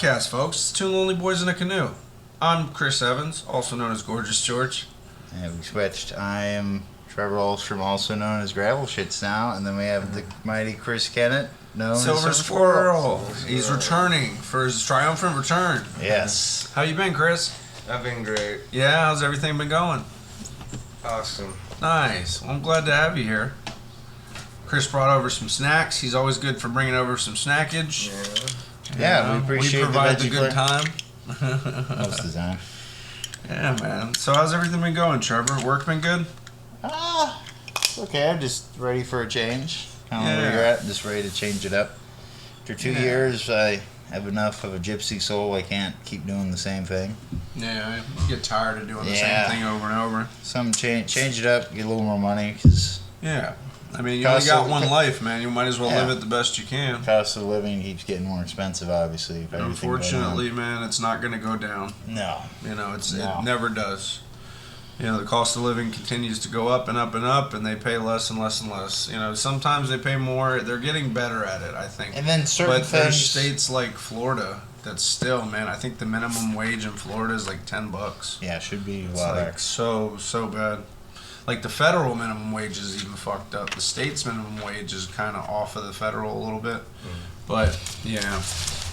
podcast, folks. It's Two Lonely Boys in a Canoe. I'm Chris Evans, also known as Gorgeous George. And we switched. I am Trevor Olstrom, also known as Gravel Shits now. And then we have the mighty Chris Kennett, known Silver as Squirrel. He's returning for his triumphant return. Yes. How you been, Chris? I've been great. Yeah, how's everything been going? Awesome. Nice. Well, I'm glad to have you here. Chris brought over some snacks. He's always good for bringing over some snackage. Yeah, we appreciate we provide the veggie good time. Most of the time. Yeah, man. So how's everything been going, Trevor? Work been good? Okay, I'm just ready for a change. I don't know where you're at. I'm just ready to change it up. After 2 years, I have enough of a gypsy soul. I can't keep doing the same thing. Yeah, you get tired of doing the same thing over and over. Some change it up, get a little more money, because I mean, you only got one life, man. You might as well live it the best you can. Cost of living keeps getting more expensive, obviously. Unfortunately, man, it's not going to go down. No. You know, it never does. You know, the cost of living continues to go up and up and up, and they pay less and less and less. You know, sometimes they pay more. They're getting better at it, I think. And then But there's states like Florida that's still, man, I think the minimum wage in Florida is like $10. Yeah, it should be a It's lot like so bad. Like the federal minimum wage is even fucked up. The state's minimum wage is kind of off of the federal a little bit. But yeah,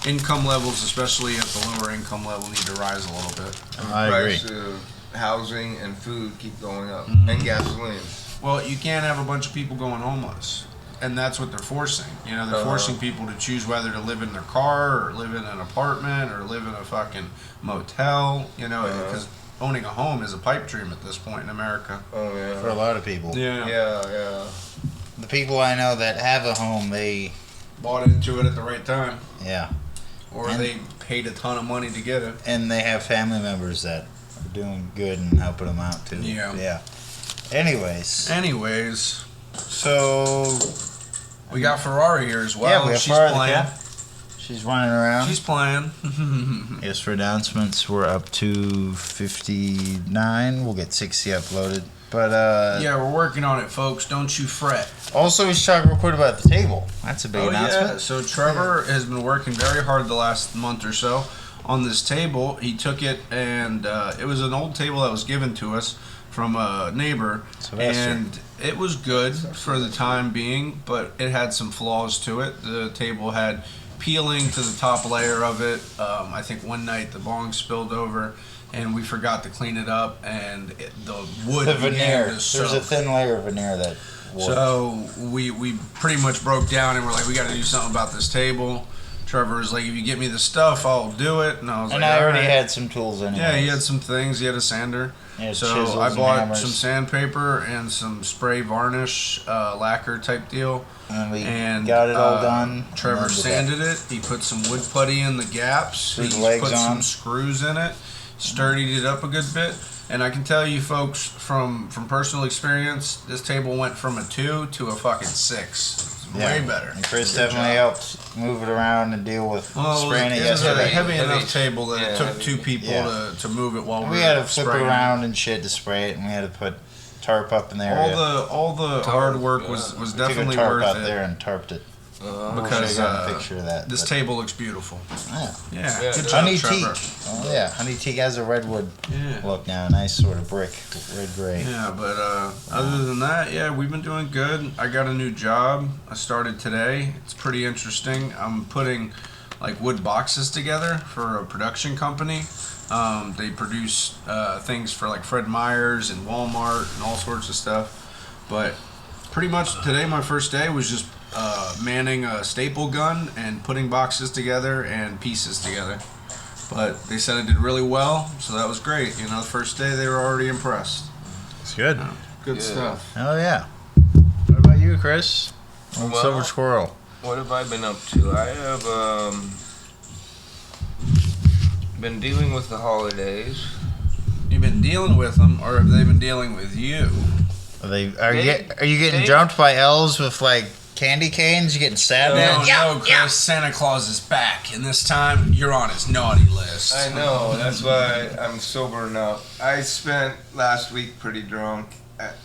income levels, especially at the lower income level, need to rise a little bit. I agree. Price of housing and food keep going up, and gasoline. Well, you can't have a bunch of people going homeless, and that's what they're forcing. You know, they're forcing people to choose whether to live in their car or live in an apartment or live in a fucking motel. You know, because owning a home is a pipe dream at this point in America. Oh yeah. For a lot of people. Yeah. The people I know that have a home, they bought into it at the right time. Yeah. Or they paid a ton of money to get it. And they have family members that are doing good and helping them out too. Yeah. Anyways. So we got Ferrari here as well. Yeah, we have She's Ferrari. playing. She's running around. She's playing. Yes, for announcements, we're up to 59. We'll get 60 uploaded. But yeah, we're working on it, folks. Don't you fret. Also, we should talk real quick about the table. That's a big announcement. Yeah. So Trevor has been working very hard the last month or so on this table. He took it, and it was an old table that was given to us from a neighbor, and it was good for the time being, but it had some flaws to it. The table had peeling to the top layer of it. I think one night the bong spilled over, and we forgot to clean it up, and the wood veneer. There's a thin layer of veneer that warped. So we pretty much broke down, and we're like, we got to do something about this table. Trevor was like, if you get me the stuff, I'll do it. And I was I already had some tools in it. Yeah, he had some things. He had a sander. So I bought some sandpaper and some spray varnish lacquer type deal. And we got it all done. Trevor sanded it. He put some wood putty in the gaps. He put some screws in it. Sturdied it up a good bit. And I can tell you folks from personal experience, this table went from a 2 to a fucking 6. Way better. And Chris definitely helped move it around and deal with spraying it yesterday. It was a heavy enough table that it took 2 people to move it while we had to flip it around and shit to spray it, and we had to put tarp up in there. All the hard work was definitely took a tarp worth out it. there and tarped it. Because a picture of that, this table looks beautiful. Yeah. Good job, Honey Trevor. teak. Oh yeah, honey teak has a redwood look now, nice sort of brick, red gray. Yeah, but other than that, we've been doing good. I got a new job. I started today. It's pretty interesting. I'm putting like wood boxes together for a production company. They produce things for like Fred Meyer's and Walmart and all sorts of stuff. But pretty much today, my first day was just manning a staple gun and putting boxes together and pieces together. But they said I did really well, so that was great. You know, the first day they were already impressed. It's good. Good stuff. Oh yeah. What about you, Chris? Silver Squirrel. What have I been up to? I have been dealing with the holidays. You've been dealing with them, or have they been dealing with you? Are you getting jumped by elves with like candy canes? You getting stabbed? No, Chris. Santa Claus is back, and this time you're on his naughty list. I know. That's why I'm sober now. I spent last week pretty drunk.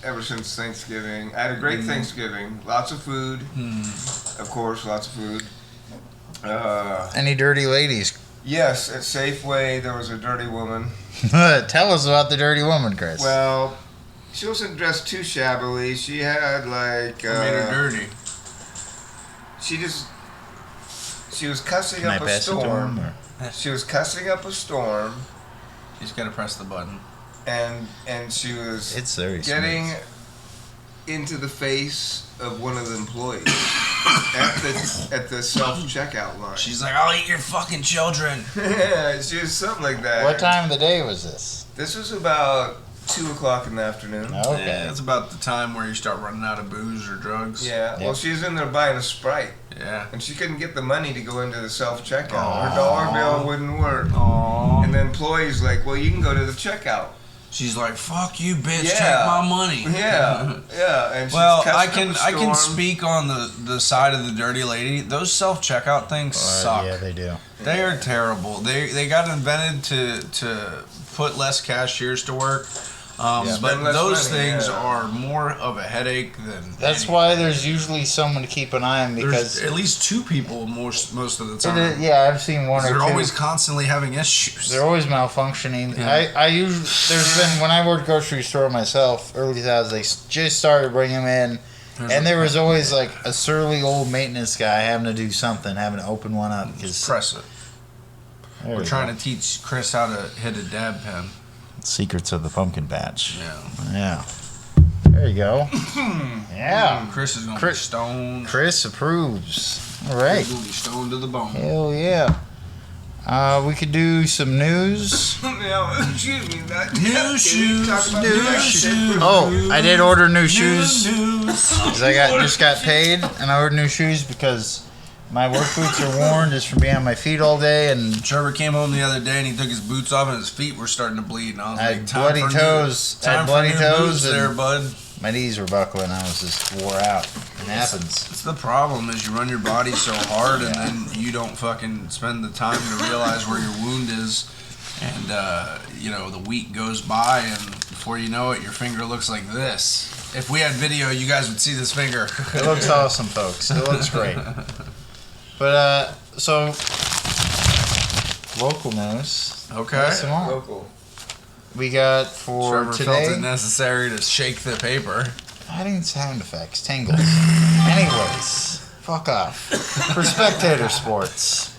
Ever since Thanksgiving. I had a great Thanksgiving. Lots of food. Of course, lots of food. Any dirty ladies Yes, at Safeway there was a dirty woman. Tell us about the dirty woman, Chris. Well, she wasn't dressed too shabbily. She had like. I made her dirty. She was cussing Can I up a pass it to storm. him, or? She was cussing up a storm, You just gotta press the button. and she was It's very getting smooth. into the face of one of the employees at the self checkout line. She's like, I'll eat your fucking children. Yeah, she was something like that. What time of the day was this? This was about 2:00 in the afternoon. Okay. Yeah, it's about the time where you start running out of booze or drugs. Yeah, well, Yep. she was in there buying a Sprite, Yeah. and she couldn't get the money to go into the self checkout. Aw. Her dollar bill wouldn't work. Aww. And the employee's like, well, you can go to the checkout. She's like, fuck you, bitch, Yeah. take my money. Yeah, yeah. And she's Well, cussing up a I can storm. speak on the side of the dirty lady. Those self checkout things suck. Yeah, they do. They are terrible. They got invented to put less cashiers to work. Yeah. But Spend less those money, things yeah. are more of a headache than. That's any- why there's usually someone to keep an eye on There's because at least two people most of the it time. is- yeah, I've seen one or They're two. always constantly having issues. They're always malfunctioning. Yeah. I usually there's been when I worked grocery store myself early 2000s. They just started bringing them in, and there was always like a surly old maintenance guy having to do something, having to open one up because Press it. We're trying to teach Chris how to hit a dab pen. Secrets of the Pumpkin Patch. Yeah. Yeah. There you go. Yeah. Chris is gonna be Chris- stoned. Chris approves. All right. He's gonna be stoned to the bone. Hell yeah. We could do some news. Yeah, excuse me. That, New can we shoes, talk about new that? shoes. Oh, I did order new shoes. News. Because I just got paid and I ordered new shoes because my work boots are worn just from being on my feet all day, and Trevor came home the other day and he took his boots off and his feet were starting to bleed. And I was I like, had time bloody for new- toes. I had Time bloody for new toes boots and- there, bud. my knees were buckling. I was just wore out. It happens. It's the problem is you run your body so hard and then you don't fucking spend the time to realize where your wound is. And, the week goes by and before you know it, your finger looks like this. If we had video, you guys would see this finger. It looks awesome, folks. It looks great. But, so, local news. Okay. Yes, some more. Local. We got for Trevor today. felt it necessary to shake the paper. Adding sound effects, tingles. Anyways, fuck off. For spectator sports.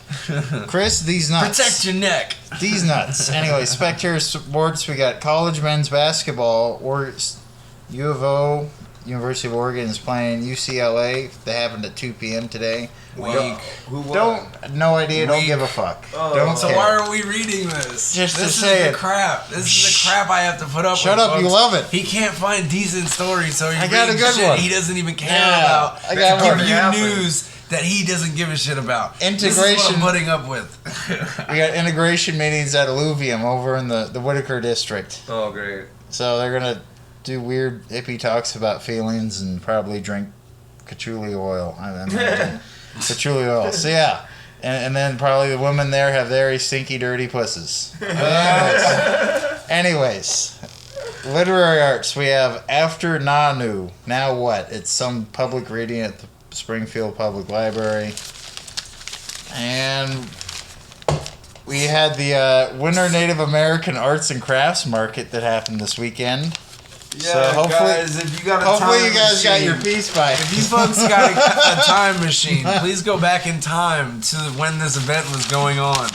Chris, these nuts. Protect your neck. These nuts. Anyway, spectator sports, we got college men's basketball. Or U of O, University of Oregon, is playing UCLA. They happened at 2 p.m. today. Weak. Who won? No idea, don't Weak. give a fuck. Oh. Don't So care. why are we reading this? Just to this say is it. the crap. This is the crap I have to put up Shut with. up, you folks. love it. He can't find decent stories, so he's I got a reading good shit one. he doesn't even care Yeah, about. I got to one. give you Happened. news that he doesn't give a shit about. This is Integration. what I'm putting up with. We got integration meetings at Alluvium over in the Whitaker district. Oh, great. So they're going to do weird hippie talks about feelings and probably drink patchouli oil. I imagine. Patchouli oil. So yeah. And then probably the women there have very stinky, dirty pussies. Anyways, literary arts. We have After Nanu. Now what? It's some public reading at the Springfield Public Library. And we had the Winter Native American Arts and Crafts Market that happened this weekend. Yeah, So hopefully- guys, if you got a Hopefully time you guys got machine, your piece by. If you folks got a time machine, please go back in time to when this event was going on.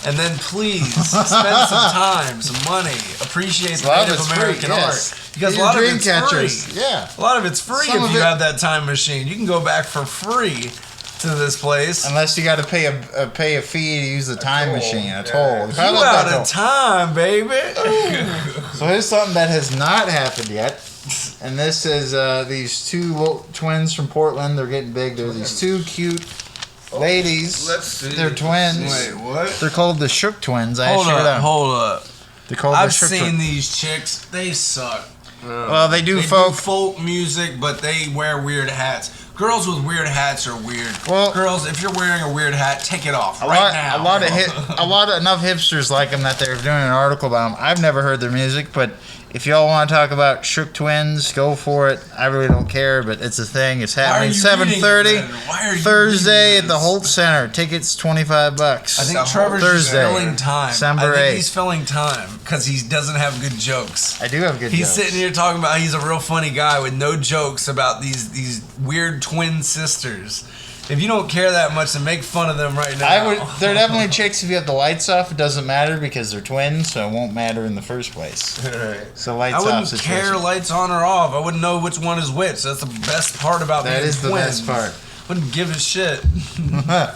And then please spend some time, some money, appreciate the A lot of Native it's American free, yes. art. Because Get a lot your of it's Dreamcatchers. free. Yeah. A lot of it's free Some if of you it- have that time machine. You can go back for free to this place. Unless you got to pay a fee to use the time toll. machine, a Yeah. toll. You How about out that of time, baby. So here's something that has not happened yet, and this is these two twins from Portland. They're getting big. They're these two cute ladies. Let's see. They're twins. Wait, what? They're called the Shook Twins. I Hold sure up, them. hold up. They're called the I've Shook seen Twins. these chicks. They suck. Well, they do They folk. do folk music, but they wear weird hats. Girls with weird hats are weird. Well, girls, if you're wearing a weird hat, take it off now. now. A lot of enough hipsters like them that they're doing an article about them. I've never heard their music, but if y'all want to talk about Shook Twins, go for it. I really don't care, but it's a thing. It's happening 7:30 Thursday at the Holt Center. Tickets $25. I think Trevor's just Thursday, filling time. December I think 8th. he's filling time because he doesn't have good jokes. I do have good He's jokes. sitting here talking about he's a real funny guy with no jokes about these weird twin sisters. If you don't care that much, then make fun of them right now. They're definitely chicks if you have the lights off. It doesn't matter because they're twins, so it won't matter in the first place. Right. So lights I off wouldn't situation. care lights on or off. I wouldn't know which one is which. That's the best part about That being is the twins. best part. Wouldn't give a shit. I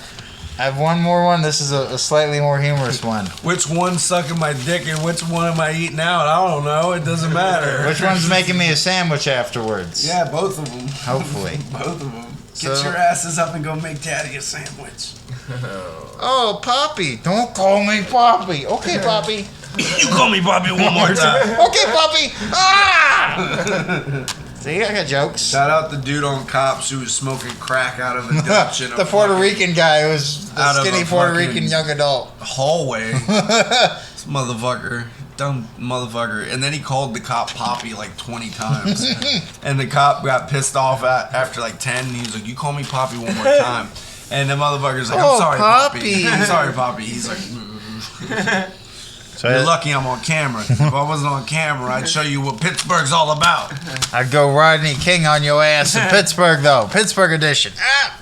have one more one. This is a slightly more humorous one. Which one's sucking my dick and which one am I eating out? I don't know. It doesn't matter. Which one's making me a sandwich afterwards? Yeah, both of them. Hopefully. Both of them. So- Get your asses up and go make Daddy a sandwich. Oh, Poppy. Don't call me Poppy. Okay, Poppy. You call me Bobby one more time. Okay, Poppy. Ah! See, I got jokes. Shout out the dude on Cops who was smoking crack out of a Dutch in a The Puerto fucking Rican guy who was the Out of skinny a Puerto fucking- Rican young adult. hallway. This motherfucker. Dumb motherfucker. And then he called the cop Poppy like 20 times. And the cop got pissed off after like 10. And he was like, you call me Poppy one more time. And the motherfucker's like, I'm Oh, sorry, Poppy. Poppy. I'm sorry, Poppy. He's like, So you're lucky I'm on camera. If I wasn't on camera, I'd show you what Pittsburgh's all about. I'd go Rodney King on your ass in Pittsburgh, though. Pittsburgh edition. Ah!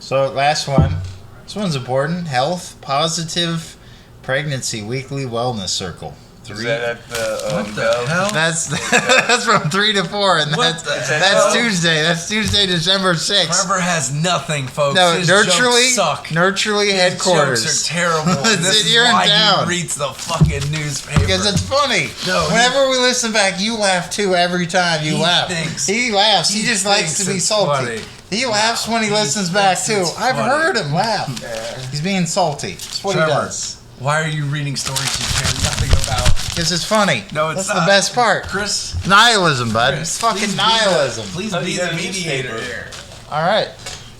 So, last one. This one's important. Health, positive, pregnancy, weekly wellness circle. Is that at the What the Bell? hell? That's that's from 3 to 4, and What that's the hell? Tuesday. That's Tuesday, December 6th. Trevor has nothing, folks. No, His jokes Nurturely, suck. Nurturely His headquarters. jokes are terrible. And this is You're in why town. he reads the fucking newspaper. Because it's funny. No, Whenever we listen back, you laugh too every time you He laugh. thinks- He laughs. He just likes thinks to be it's salty. funny. He laughs when he listens back too. thinks it's I've funny. heard him laugh. He's being salty. That's what Trevor, he does. Why are you reading stories you care nothing about? Because it's funny. No, it's That's not. the best part. Chris, Nihilism, bud. Chris, It's fucking please be nihilism. Please Oh, be you the got a mediator newspaper. here. All right.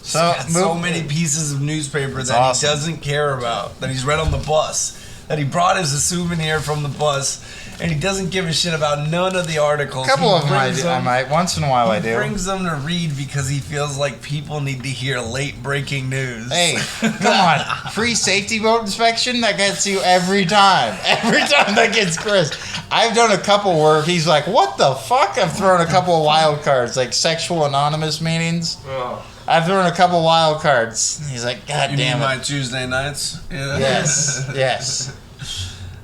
So, He's got so many pieces of newspaper that awesome. he doesn't care about, that he's read on the bus, that he brought as a souvenir from the bus, and he doesn't give a shit about none of the articles. a couple He of them brings I might. Once in a while I He do. brings them to read because he feels like people need to hear late breaking news. Hey, come on. Free safety boat inspection? That gets you every time. Every time that gets Chris. I've done a couple where he's like, what the fuck? I've thrown a couple of wild cards, like sexual anonymous meetings. Oh. I've thrown a couple wild cards. He's like, God You damn mean it. my Tuesday nights? Yeah. Yes, yes.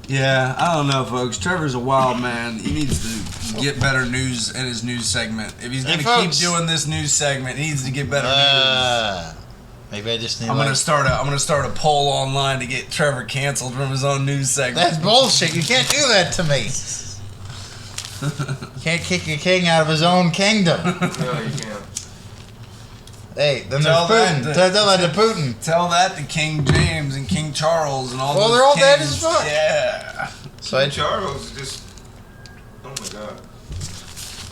Yeah, I don't know, folks. Trevor's a wild man. He needs to get better news in his news segment. If he's Hey, gonna keep folks. doing this news segment, he needs to get better news. Maybe I just need I'm like... gonna start a poll online to get Trevor canceled from his own news segment. That's bullshit. You can't do that to me. You can't kick a king out of his own kingdom. No, you can't. Hey, then Tell there's that Putin. to- Tell that to Putin. Tell that to King James and King Charles and all Well, those they're all dead kings. as fuck. Yeah. So I, Charles just. Oh my god.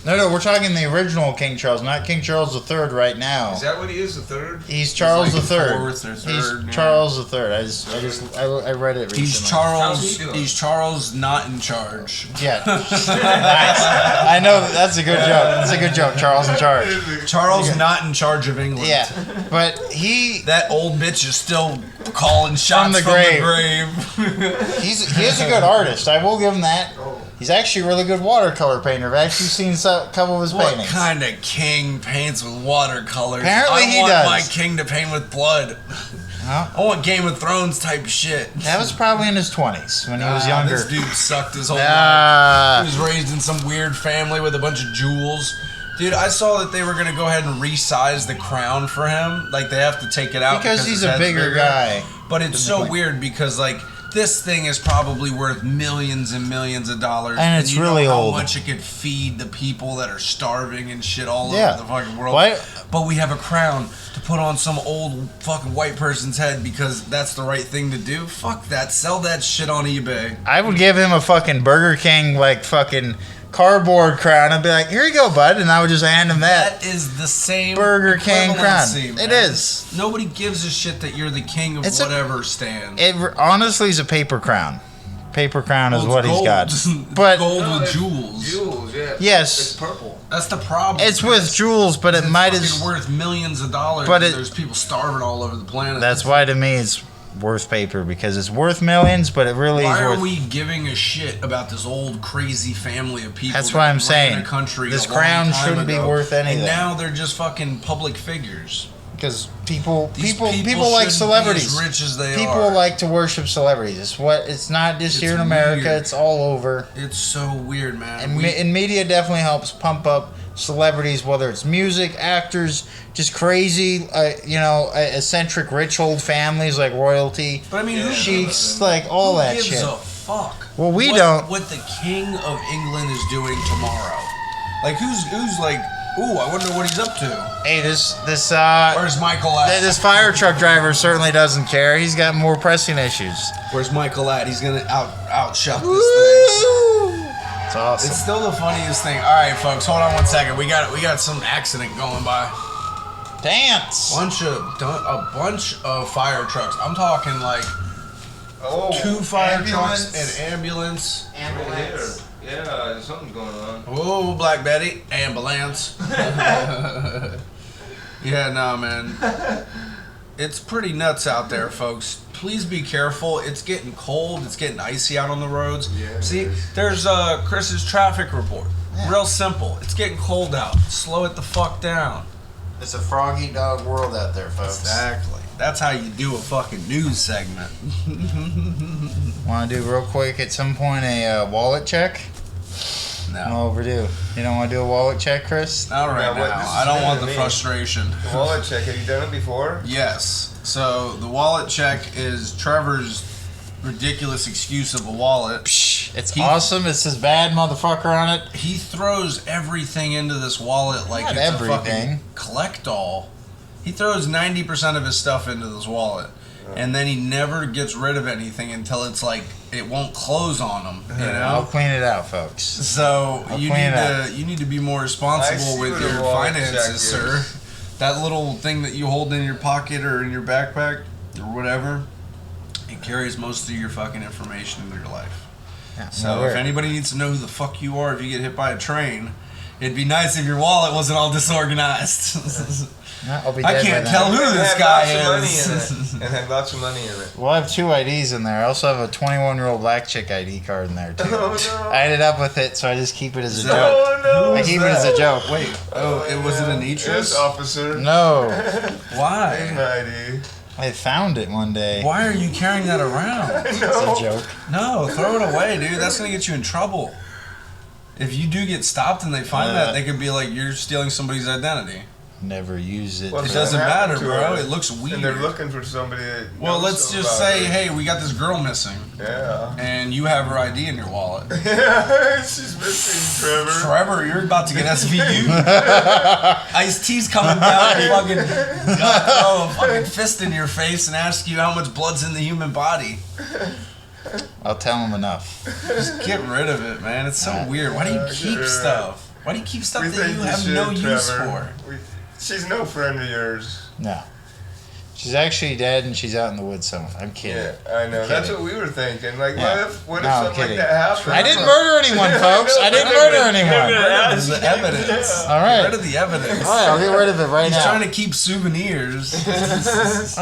no, we're talking the original King Charles, not King Charles III right now. Is that what he is, the third? He's Charles like III. fourth or He's third, yeah. Charles III. I read it recently. He's How's Charles. he doing? He's Charles not in charge. Yeah. Nice. I know that's a good joke. That's a good joke. Charles in charge. Charles not in charge of England. Yeah, but he That old bitch is still calling shots the from grave. the grave. he is a good artist. I will give him that. He's actually a really good watercolor painter. I've actually seen a couple of his What paintings. kind of king paints with watercolors? Apparently I he want does. my king to paint with blood. Well, I want Game of Thrones type shit. that was probably in his 20s when he was younger. This dude sucked his whole life. Ah. He was raised in some weird family with a bunch of jewels. Dude, I saw that they were gonna go ahead and resize the crown for him. Like they have to take it out Because he's his a head's bigger guy. But it's so weird because like this thing is probably worth millions and millions of dollars, And it's you really know how old. much it could feed the people that are starving and shit all Yeah. over the fucking world. Why- But we have a crown to put on some old fucking white person's head because that's the right thing to do. Fuck that. Sell that shit on eBay. I would give him a fucking Burger King, like fucking cardboard crown. I'd be like, here you go, bud. And I would just hand him that. That is the same Burger King crown. equivalency, man. It is. Nobody gives a shit that you're the king of It's whatever stand. It honestly is a paper crown. Paper crown is Well, what it's he's got. gold. But gold No, with it's jewels. Jewels, yeah. Yes. It's purple. That's the problem. it's with jewels, but it It's might fucking as. worth millions of dollars. But and it- there's people starving all over the planet. That's why to me it's worth paper because it's worth millions, but it really Why is are worth. we giving a shit about this old crazy family of people? That's that why I'm ran saying a country this a long crown time shouldn't be ago, worth anything. And now they're just fucking public figures. Because people These like shouldn't celebrities. be as rich as they People are. like to worship celebrities. It's not just It's here in America. weird. It's all over. It's so weird, man. And, and media definitely helps pump up celebrities, whether it's music, actors, just crazy, eccentric, rich old families like royalty, but I mean, who sheiks, like all who that gives shit. a fuck? Well, we what, don't. What the King of England is doing tomorrow? Like, who's like? Ooh, I wonder what he's up to. Hey, this Where's Michael at? this fire truck driver certainly doesn't care. He's got more pressing issues. Where's Michael at? He's gonna outshot this thing. Woo! It's awesome. It's still the funniest thing. All right, folks, hold on one second. We got some accident going by. Dance. A bunch of fire trucks. I'm talking like Oh, 2 fire ambulance. trucks, an ambulance. right here. Yeah, there's something going on. Oh, Black Betty, ambulance. Yeah, no, man. It's pretty nuts out there, folks. Please be careful. It's getting cold. It's getting icy out on the roads. Yeah, See, it is. there's Chris's traffic report. Yeah. Real simple. It's getting cold out. Slow it the fuck down. It's a frog-eat dog world out there, folks. Exactly. That's how you do a fucking news segment. Want to do real quick at some point a wallet check? No. No overdue. You don't want to do a wallet check, Chris? Not right Yeah, what- now. this is I don't new want to the me. frustration. The wallet check. Have you done it before? Yes. So the wallet check is Trevor's ridiculous excuse of a wallet. Psh, it's He- awesome. It says bad motherfucker on it. He throws everything into this wallet like Not it's a everything. fucking collect-all. He throws 90% of his stuff into this wallet, and then he never gets rid of anything until it's like it won't close on him. You I'll know. clean it out, folks. So I'll you clean need it to you need to be more I responsible see with what a your wallet check finances, is. sir. That little thing that you hold in your pocket or in your backpack or whatever, it carries most of your fucking information in your life. Yeah, So no if worry. anybody needs to know who the fuck you are if you get hit by a train, it'd be nice if your wallet wasn't all disorganized. I'll be I dead by can't then. tell who And this had guy lots of money is. in it. And had lots of money in it. Well, I have 2 IDs in there. I also have a 21-year-old black chick ID card in there, too. Oh no! I ended up with it, so I just keep it as a Is joke. that- Oh no! I keep it as a joke. Wait, it was an Yes, Anitras? officer. No. Why? ID. I found it one day. Why are you carrying that around? It's No. a joke. No, throw it away, dude. That's gonna get you in trouble. If you do get stopped and they find that, they could be like, you're stealing somebody's identity. Never use it. Well, It if doesn't that happened matter, to bro. her, It looks weird. And they're looking for somebody that Well, knows let's something just about say, her. hey, we got this girl missing, Yeah. and you have her ID in your wallet. Yeah, she's missing Trevor. Trevor, you're about to get SVU. Ice-T's coming down and fucking throw a fucking fist in your face and ask you how much blood's in the human body. I'll tell him enough. Just get rid of it, man. It's so weird. Why do you keep Sure. stuff? Why do you keep stuff We that think you have should, no use Trevor. for? She's no friend of yours. No. She's actually dead and she's out in the woods somewhere. I'm kidding. Yeah, I know. I'm That's kidding. what we were thinking. Like, Yeah. what if No, I'm something kidding. like that happened? I didn't murder anyone, folks. I didn't murder anyone. Rid of the evidence. All Get right. rid of the evidence. All right, I'll get rid of it right He's now. trying to keep souvenirs. All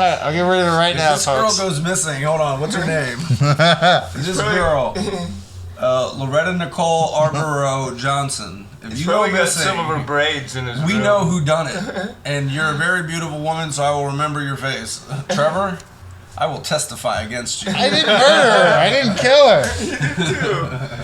right, I'll get rid of it right If now, this girl folks. goes missing, hold on, what's her name? This girl, Loretta Nicole Arborough Johnson. If He's you go probably got missing, some of her braids in his we room. know who done it, and you're a very beautiful woman, so I will remember your face. Trevor, I will testify against you. I didn't murder her. I didn't kill her.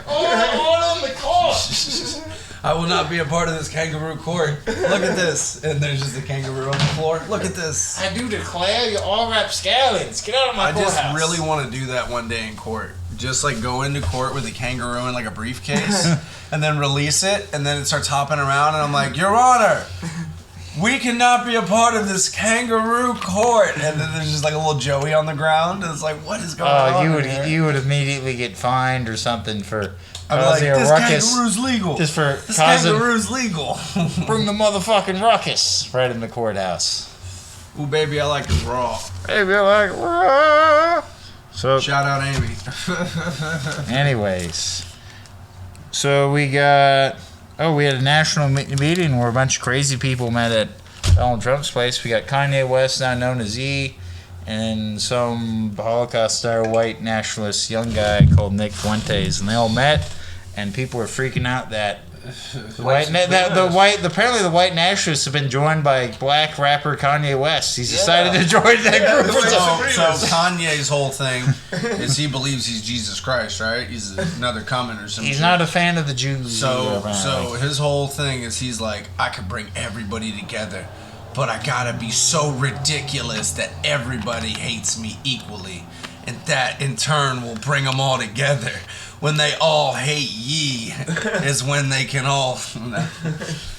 Oh, on the course. I will not be a part of this kangaroo court. Look at this. And there's just a kangaroo on the floor. Look at this. I do declare you all rapscallions. Get out of my I just courthouse. really want to do that one day in court. Just like go into court with a kangaroo in like a briefcase and then release it and then it starts hopping around and I'm like, Your Honor, we cannot be a part of this kangaroo court. And then there's just like a little Joey on the ground. And it's like, what is going on? You would immediately get fined or something for I'm like, causing a this ruckus. kangaroo's legal. Just for this causing, kangaroo's legal. bring the motherfucking ruckus right in the courthouse. Ooh, baby, I like it raw. Baby, I like raw. So, Shout out Amy. anyways, so we had a national meeting where a bunch of crazy people met at Donald Trump's place. We got Kanye West, now known as E, and some Holocaust-style white nationalist young guy called Nick Fuentes, and they all met, and people were freaking out that apparently the white nationalists have been joined by black rapper Kanye West. He's decided to join that group. So Kanye's whole thing is he believes he's Jesus Christ, right? He's another comet or something. He's not a fan of the Jews. So his whole thing is he's like, I could bring everybody together, but I gotta be so ridiculous that everybody hates me equally, and that in turn will bring them all together. When they all hate ye is when they can all...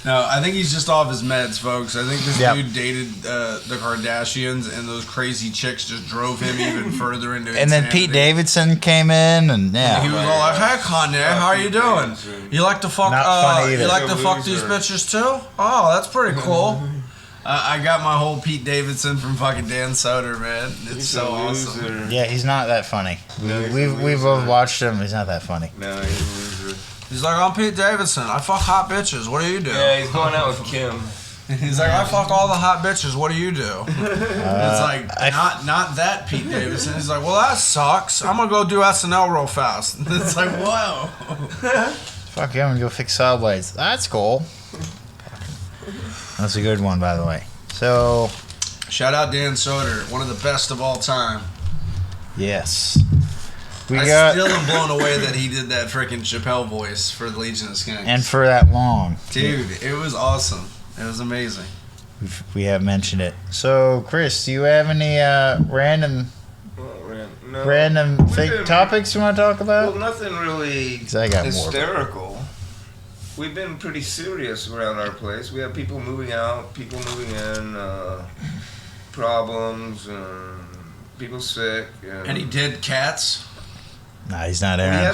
No, I think he's just off his meds, folks. I think this dude dated the Kardashians, and those crazy chicks just drove him even further into insanity. And then Pete Davidson came in, and he was all like, "Hey, Kanye, how you doing? You like to fuck? You like to fuck these bitches too? Oh, that's pretty cool." I got my whole Pete Davidson from fucking Dan Soder, man. It's so awesome. Yeah, he's not that funny. We've both watched him. He's not that funny. No, he's a loser. He's like, I'm Pete Davidson. I fuck hot bitches. What do you do? Yeah, he's going out with Kim. He's like, I fuck all the hot bitches. What do you do? It's like, not that Pete Davidson. He's like, well, that sucks. I'm gonna go do SNL real fast. It's like, whoa. Fuck yeah, I'm gonna go fix saw blades. That's cool. That's a good one, by the way. So, shout out Dan Soder, one of the best of all time. Yes. I still am blown away that he did that freaking Chappelle voice for the Legion of Skanks. And for that long. Dude, it was awesome. It was amazing. We have mentioned it. So, Chris, do you have any random fake topics you want to talk about? Well, nothing really hysterical. We've been pretty serious around our place. We have people moving out, people moving in, problems, people sick. Any dead cats? Nah, he's not Aaron. We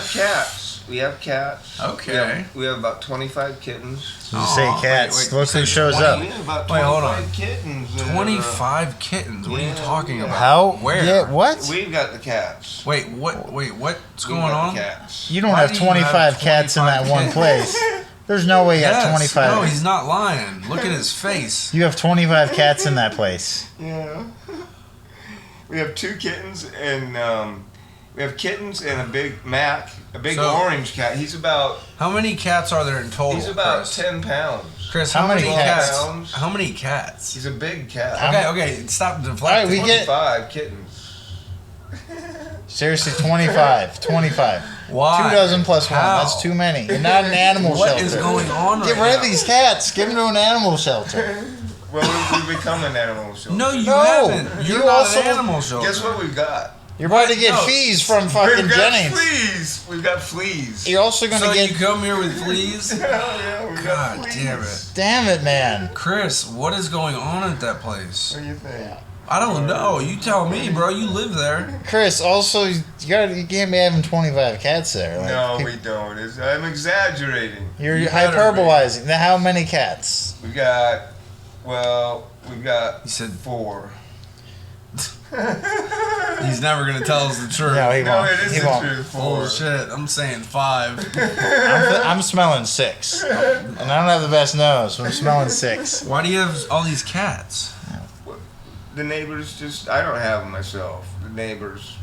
have cats. Okay. We have about 25 kittens. You say cats. Look who shows up. We have about 25 hold on. Kittens. 25 kittens? What are you talking about? How? Where? Yeah, what? We've got the cats. Wait, what's going on? Cats. You don't have 25 cats in that one place. There's no way you have 25. No, he's not lying. Look at his face. You have 25 cats in that place. Yeah. We have 2 kittens and we have kittens and a big Mac, a big orange cat. He's about... How many cats are there in total? He's about Chris? 10 pounds. Chris, how many cats? Pounds. How many cats? He's a big cat. Okay, stop deflecting. All right, we 25 kittens. Seriously, 25. 25. Why? 2 dozen plus How? 1. That's too many. You're not an animal shelter. What is going on right Get rid now? of these cats. Give them to an animal shelter. Well, we've become an animal shelter. No, you haven't. You're not an animal shelter. Guess what we've got? You're about to get fleas from fucking Jennings. Fleas. We've got fleas. You're also going to get... you come here with fleas? Yeah, we've got God fleas. damn it. Damn it, man. Chris, what is going on at that place? What do you think? I don't know. You tell me, bro. You live there. Chris, also, you can't be having 25 cats there. Like, No, we don't. I'm exaggerating. You're You better hyperbolizing. Now, how many cats? We've got He said 4. he's never going to tell us the truth. No, he won't. It is He the won't. truth. 4. Bullshit. I'm saying 5. I'm smelling 6. And I don't have the best nose, but I'm smelling 6. Why do you have all these cats? The neighbors I don't have them myself. The neighbors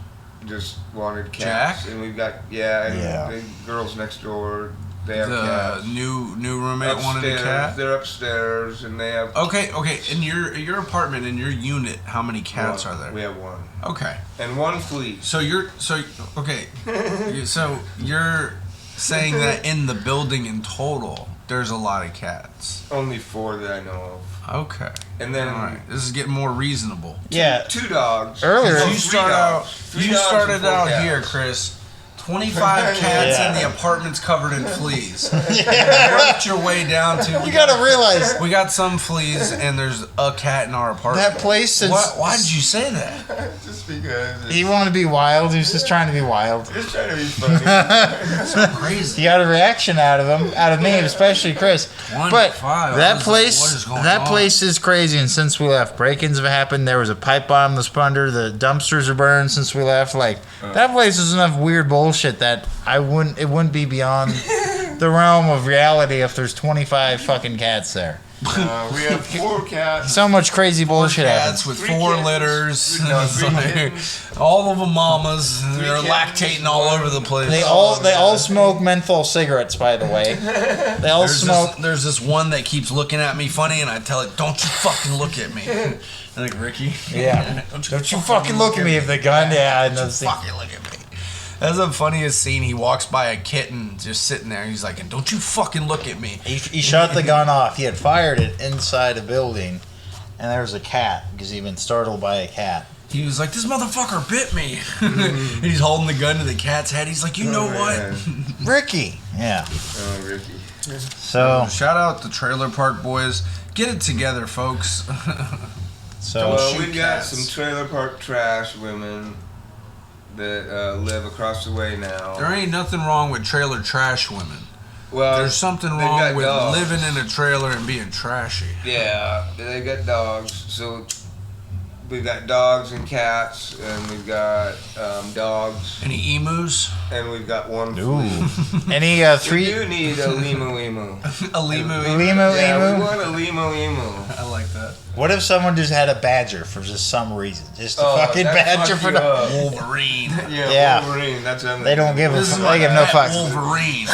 just wanted cats. Jack? And we've got, the girls next door, they have The cats. new roommate wanted a cat? They're upstairs and they have... Okay. In your apartment, in your unit, how many cats are there? We have 1. Okay. And 1 flea. So you're saying that in the building in total, there's a lot of cats. Only 4 that I know of. Okay. And then... All right. This is getting more reasonable. Yeah. 2 dogs. Earlier, You started out and 4 here, cats. Chris, 25 cats Yeah. and the apartment's covered in fleas. You worked your way down to. You gotta realize We got some fleas and there's a cat in our apartment. that place is. Why did you say that? Just because. He wanted to be wild. He was just trying to be wild. Just trying to be funny. So crazy. You got a reaction out of him, out of me, especially Chris. But 25, I that was place, like, what is going that on? place is crazy. And since we left, break-ins have happened. There was a pipe bomb that's under. The dumpsters are burned since we left. Like that place is enough weird bullshit that it wouldn't be beyond the realm of reality if there's 25 fucking cats there. We have 4 cats. So much crazy bullshit Cats happens. with 3 4 kittens. litters. No, 3 It's like, kittens. all of them mamas. They're kittens, lactating all over the place. They all smoke menthol cigarettes, by the way. They all smoke. There's this one that keeps looking at me funny, and I tell it, "Don't you fucking look at me." I think Ricky. Yeah. Don't you fucking look at me if the gun. Yeah, I know. Don't you fucking look at me. That's the funniest scene. He walks by a kitten just sitting there. And he's like, "And don't you fucking look at me." He shot the gun off. He had fired it inside a building, and there was a cat because he'd been startled by a cat. He was like, "This motherfucker bit me." And he's holding the gun to the cat's head. He's like, "You know what?" Man. Ricky. Yeah. Oh, Ricky. So Shout out the Trailer Park Boys. Get it together, folks. so Well, shoot we've got cats. some trailer park trash women that live across the way now. There ain't nothing wrong with trailer trash women. Well, There's something they've wrong got with dogs. living in a trailer and being trashy. Yeah, they got dogs. So we've got dogs and cats, and we've got dogs, Any emus? and we've got one ooh. flea. Any We three do need a limo emu. A lemu. Limo Yeah, we emu? want a limo emu. I like that. What if someone just had a badger for just some reason? Just a Oh, fucking that badger fuck for you no. up. Wolverine. Yeah. Wolverine. That's what I'm They don't give a This is fuck. my They give no pet fucks. Wolverine.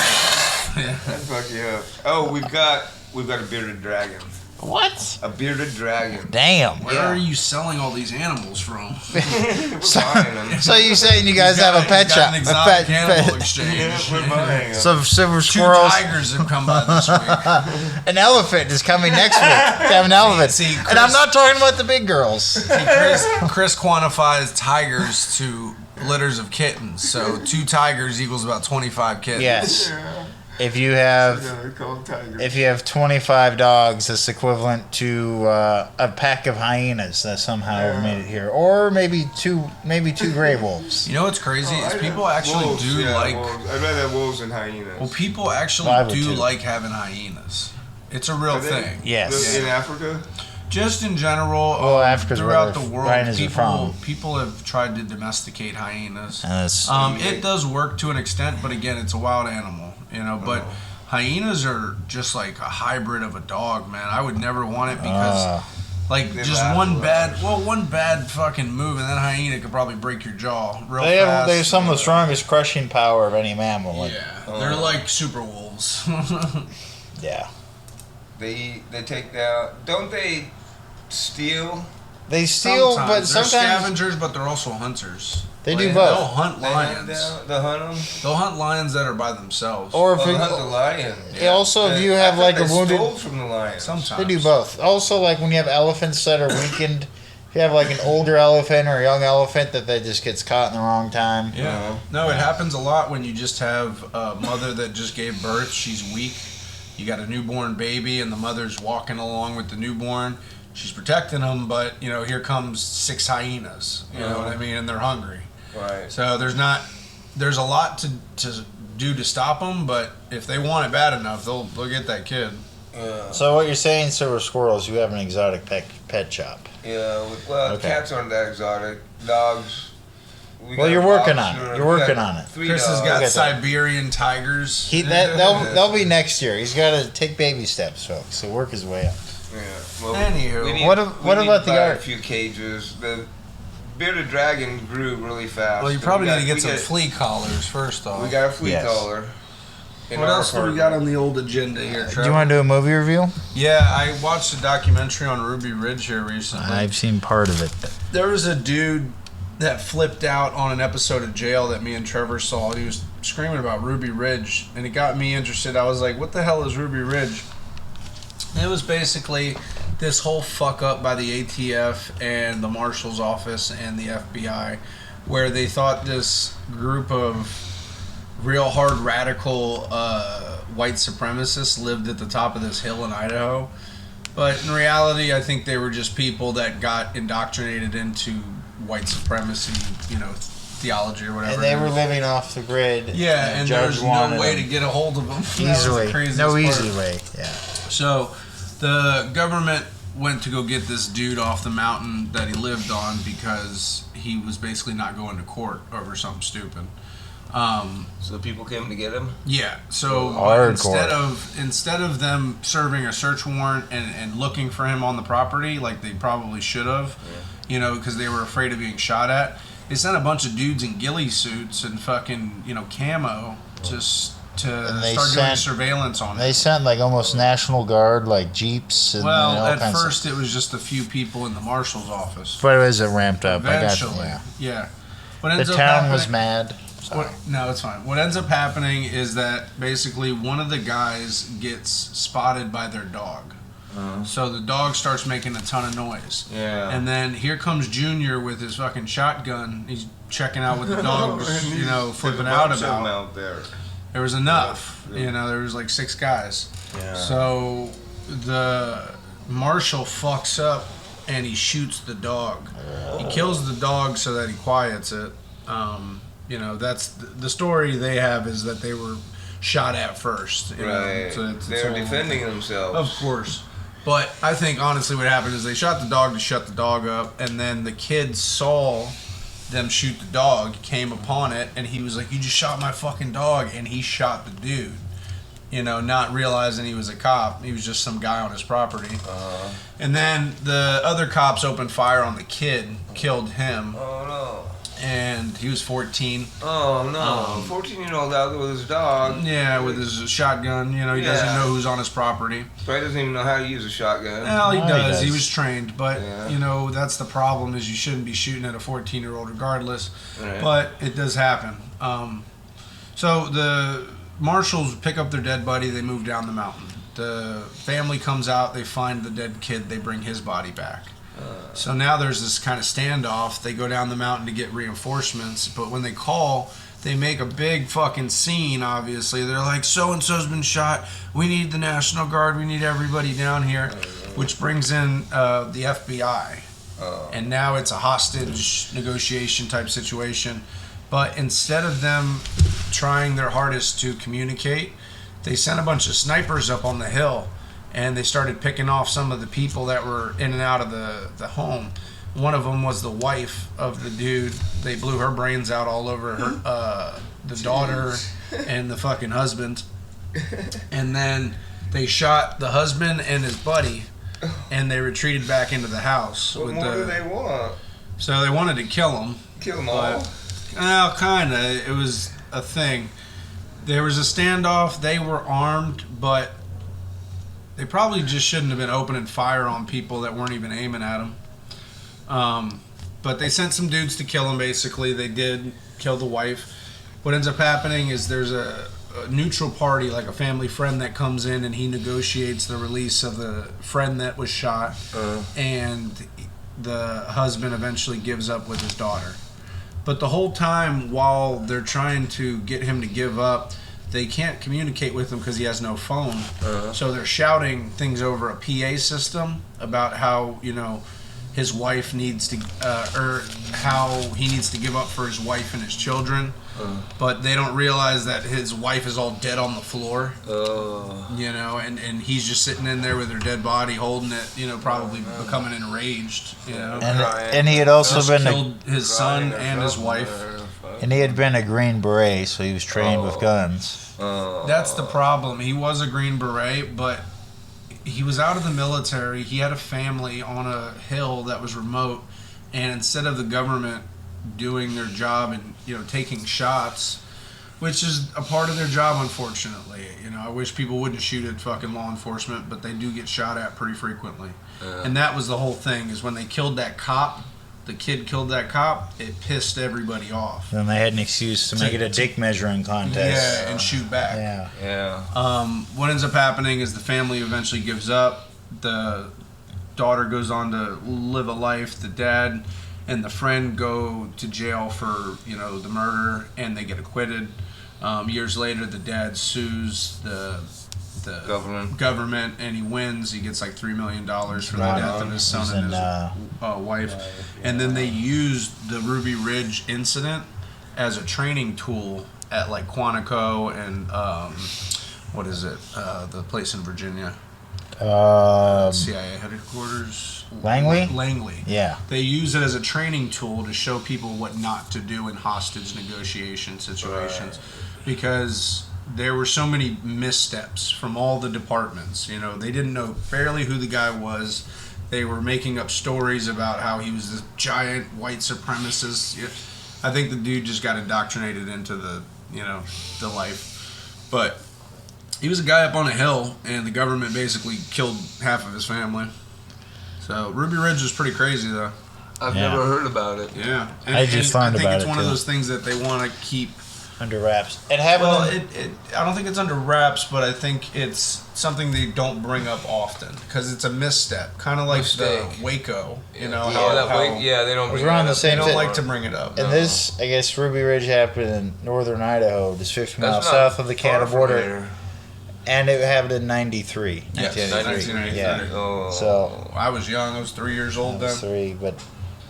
That'd fuck you up. Oh, we've got a bearded dragon. What? A bearded dragon. Damn. Where Yeah. are you selling all these animals from? We're So- buying them. So you saying you guys have a pet He's got shop? an A exotic animal pet. exchange. Yeah, we're buying them. Some silver 2 squirrels. tigers have come by this week. An elephant is coming next week. We have an elephant. See, And I'm Chris- not talking about the big girls. See, Chris quantifies tigers to litters of kittens. So 2 tigers equals about 25 kittens. Yes. Yeah. If you have Yeah, they're called tigers. if you have 25 dogs, that's equivalent to a pack of hyenas that somehow have made it here, or maybe two gray wolves. You know what's crazy is I'd people have actually wolves, do yeah, like. wolves. I'd rather have wolves than hyenas. Well, people actually Well, I would do too. like having hyenas. It's a real Are they- thing. Yes. In Africa? Just in general, Well, Africa's where throughout the the world, hyenas are people from. people have tried to domesticate hyenas. And that's, It does work to an extent, but again, it's a wild animal, you know. But hyenas are just like a hybrid of a dog, man. I would never want it because, like, They just laugh a lot. one bad fucking move, and that hyena could probably break your jaw real they fast. have some of the strongest crushing power of any mammal. Like, Yeah, they're like super wolves. yeah. They take down. Don't they steal? They steal, but they're sometimes scavengers, but they're also hunters. they do Like, They'll both. hunt They hunt lions. down. They hunt them. They'll hunt lions that are by themselves. Or if Oh, they you, hunt the lion. also if you I have thought like a they wounded, stole from the lion. sometimes they do both. Also, like when you have elephants that are weakened, if you have like an older elephant or a young elephant that just gets caught in the wrong time. Yeah. No, it happens a lot when you just have a mother that just gave birth. She's weak. You got a newborn baby, and the mother's walking along with the newborn. She's protecting them, but you know, here comes 6 hyenas. You know what I mean? And they're hungry. Right. So there's a lot to do to stop them, but if they want it bad enough, they'll get that kid. Yeah. So what you're saying, silver squirrels, you have an exotic pet shop. Yeah. Well, Okay. cats aren't that exotic. Dogs. We Well, got you're working dogs on it. for- You're we working got on it. 3 Chris has dogs. got Okay, so- Siberian tigers. They'll be next year. He's got to take baby steps, folks. So work his way up. Yeah. Well, Anywho. we need- What we need about to the buy art? A few cages. The bearded dragon grew really fast. Well, you but probably we need to got- get some we flea collars first off. We got a flea Yes. collar. in What our else do we apartment. got on the old agenda here, Trevor? Do you want to do a movie review? Yeah, I watched a documentary on Ruby Ridge here recently. I've seen part of it. There was a dude that flipped out on an episode of Jail that me and Trevor saw. He was screaming about Ruby Ridge, and it got me interested. I was like, what the hell is Ruby Ridge? It was basically this whole fuck up by the ATF and the Marshal's Office and the FBI, where they thought this group of real hard radical white supremacists lived at the top of this hill in Idaho. But in reality, I think they were just people that got indoctrinated into white supremacy, theology or whatever. And they were living off the grid. Yeah, and there was no way to get a hold of them. Easily. No easy way, yeah. So the government went to go get this dude off the mountain that he lived on because he was basically not going to court over something stupid. So people came to get him? Yeah. So instead of them serving a search warrant and looking for him on the property like they probably should have, because they were afraid of being shot at, they sent a bunch of dudes in ghillie suits and fucking, camo just to start doing surveillance on him. They sent like almost National Guard, like jeeps. And at first it was just a few people in the marshal's office. But as it ramped up, eventually, yeah. The town was mad. No, it's fine. What ends up happening is that basically one of the guys gets spotted by their dog. So the dog starts making a ton of noise. Yeah. And then here comes Junior with his fucking shotgun. He's checking out what the dog was, flipping out about. Out there. There was enough. There was like 6 guys. Yeah. So the marshal fucks up and he shoots the dog. He kills the dog so that he quiets it. That's the story they have is that they were shot at first. Right. They were defending themselves. Of course. But I think honestly what happened is they shot the dog to shut the dog up, and then the kid saw them shoot the dog, came upon it, and he was like, "You just shot my fucking dog," and he shot the dude. Not realizing he was a cop. He was just some guy on his property. And then the other cops opened fire on the kid, killed him. Oh no. And he was 14. Oh no! 14-year-old out there with his dog. Yeah, with his shotgun. He doesn't know who's on his property. Probably doesn't even know how to use a shotgun. Well, he does. He was trained, but that's the problem is you shouldn't be shooting at a 14-year-old regardless. Right. But it does happen. So the marshals pick up their dead body. They move down the mountain. The family comes out. They find the dead kid. They bring his body back. So now there's this kind of standoff. They go down the mountain to get reinforcements, but when they call, they make a big fucking scene, obviously. They're like, so-and-so's been shot. We need the National Guard. We need everybody down here, which brings in the FBI. And now it's a hostage negotiation type situation. But instead of them trying their hardest to communicate, they sent a bunch of snipers up on the hill. And they started picking off some of the people that were in and out of the home. One of them was the wife of the dude. They blew her brains out all over her, the daughter and the fucking husband. And then they shot the husband and his buddy, and they retreated back into the house. What more do they want? So they wanted to kill him. Kill them all? Well, kind of. It was a thing. There was a standoff. They were armed, but they probably just shouldn't have been opening fire on people that weren't even aiming at them. But they sent some dudes to kill him, basically. They did kill the wife. What ends up happening is there's a neutral party, like a family friend that comes in, and he negotiates the release of the friend that was shot. And the husband eventually gives up with his daughter. But the whole time while they're trying to get him to give up, they can't communicate with him because he has no phone. So they're shouting things over a PA system about how, his wife needs to, or how he needs to give up for his wife and his children. But they don't realize that his wife is all dead on the floor. And he's just sitting in there with her dead body, holding it, probably becoming enraged, And he had also killed his son and his wife. And he had been a Green Beret, so he was trained with guns. That's the problem. He was a Green Beret, but he was out of the military. He had a family on a hill that was remote, and instead of the government doing their job and taking shots, which is a part of their job, unfortunately. I wish people wouldn't shoot at fucking law enforcement, but they do get shot at pretty frequently. And that was the whole thing, is when they killed that cop, the kid killed that cop, it pissed everybody off. Then they had an excuse to make it a dick measuring contest. Yeah, and shoot back. Yeah. What ends up happening is the family eventually gives up. The daughter goes on to live a life. The dad and the friend go to jail for, the murder, and they get acquitted. Years later, the dad sues the Government. and he wins. He gets like $3 million for the Right. death of his son He's and in, his wife. And then they used the Ruby Ridge incident as a training tool at like Quantico and what is it? The place in Virginia, CIA headquarters. Langley? Langley. Yeah. They use it as a training tool to show people what not to do in hostage negotiation situations, because there were so many missteps from all the departments. You know, they didn't know barely who the guy was. They were making up stories about how he was this giant white supremacist. I think the dude just got indoctrinated into the life. But he was a guy up on a hill, and the government basically killed half of his family. So Ruby Ridge was pretty crazy, though. I've Yeah. never heard about it. Yeah, I just learned I think about it's it, one of too. those things that they want to keep. Under wraps. It happened. Well, I don't think it's under wraps, but I think it's something they don't bring up often because it's a misstep, kind of like the Mistake. Waco. You know, They don't. It was bring around that the up same they don't thing. like to bring it up. And this, I guess, Ruby Ridge happened in northern Idaho, just 50 miles That's not south of the far Canada from border. here. And it happened in 93. Yes, 1993. 1993. Yeah. Oh. So, I was young. I was 3 years I old was then. 3, but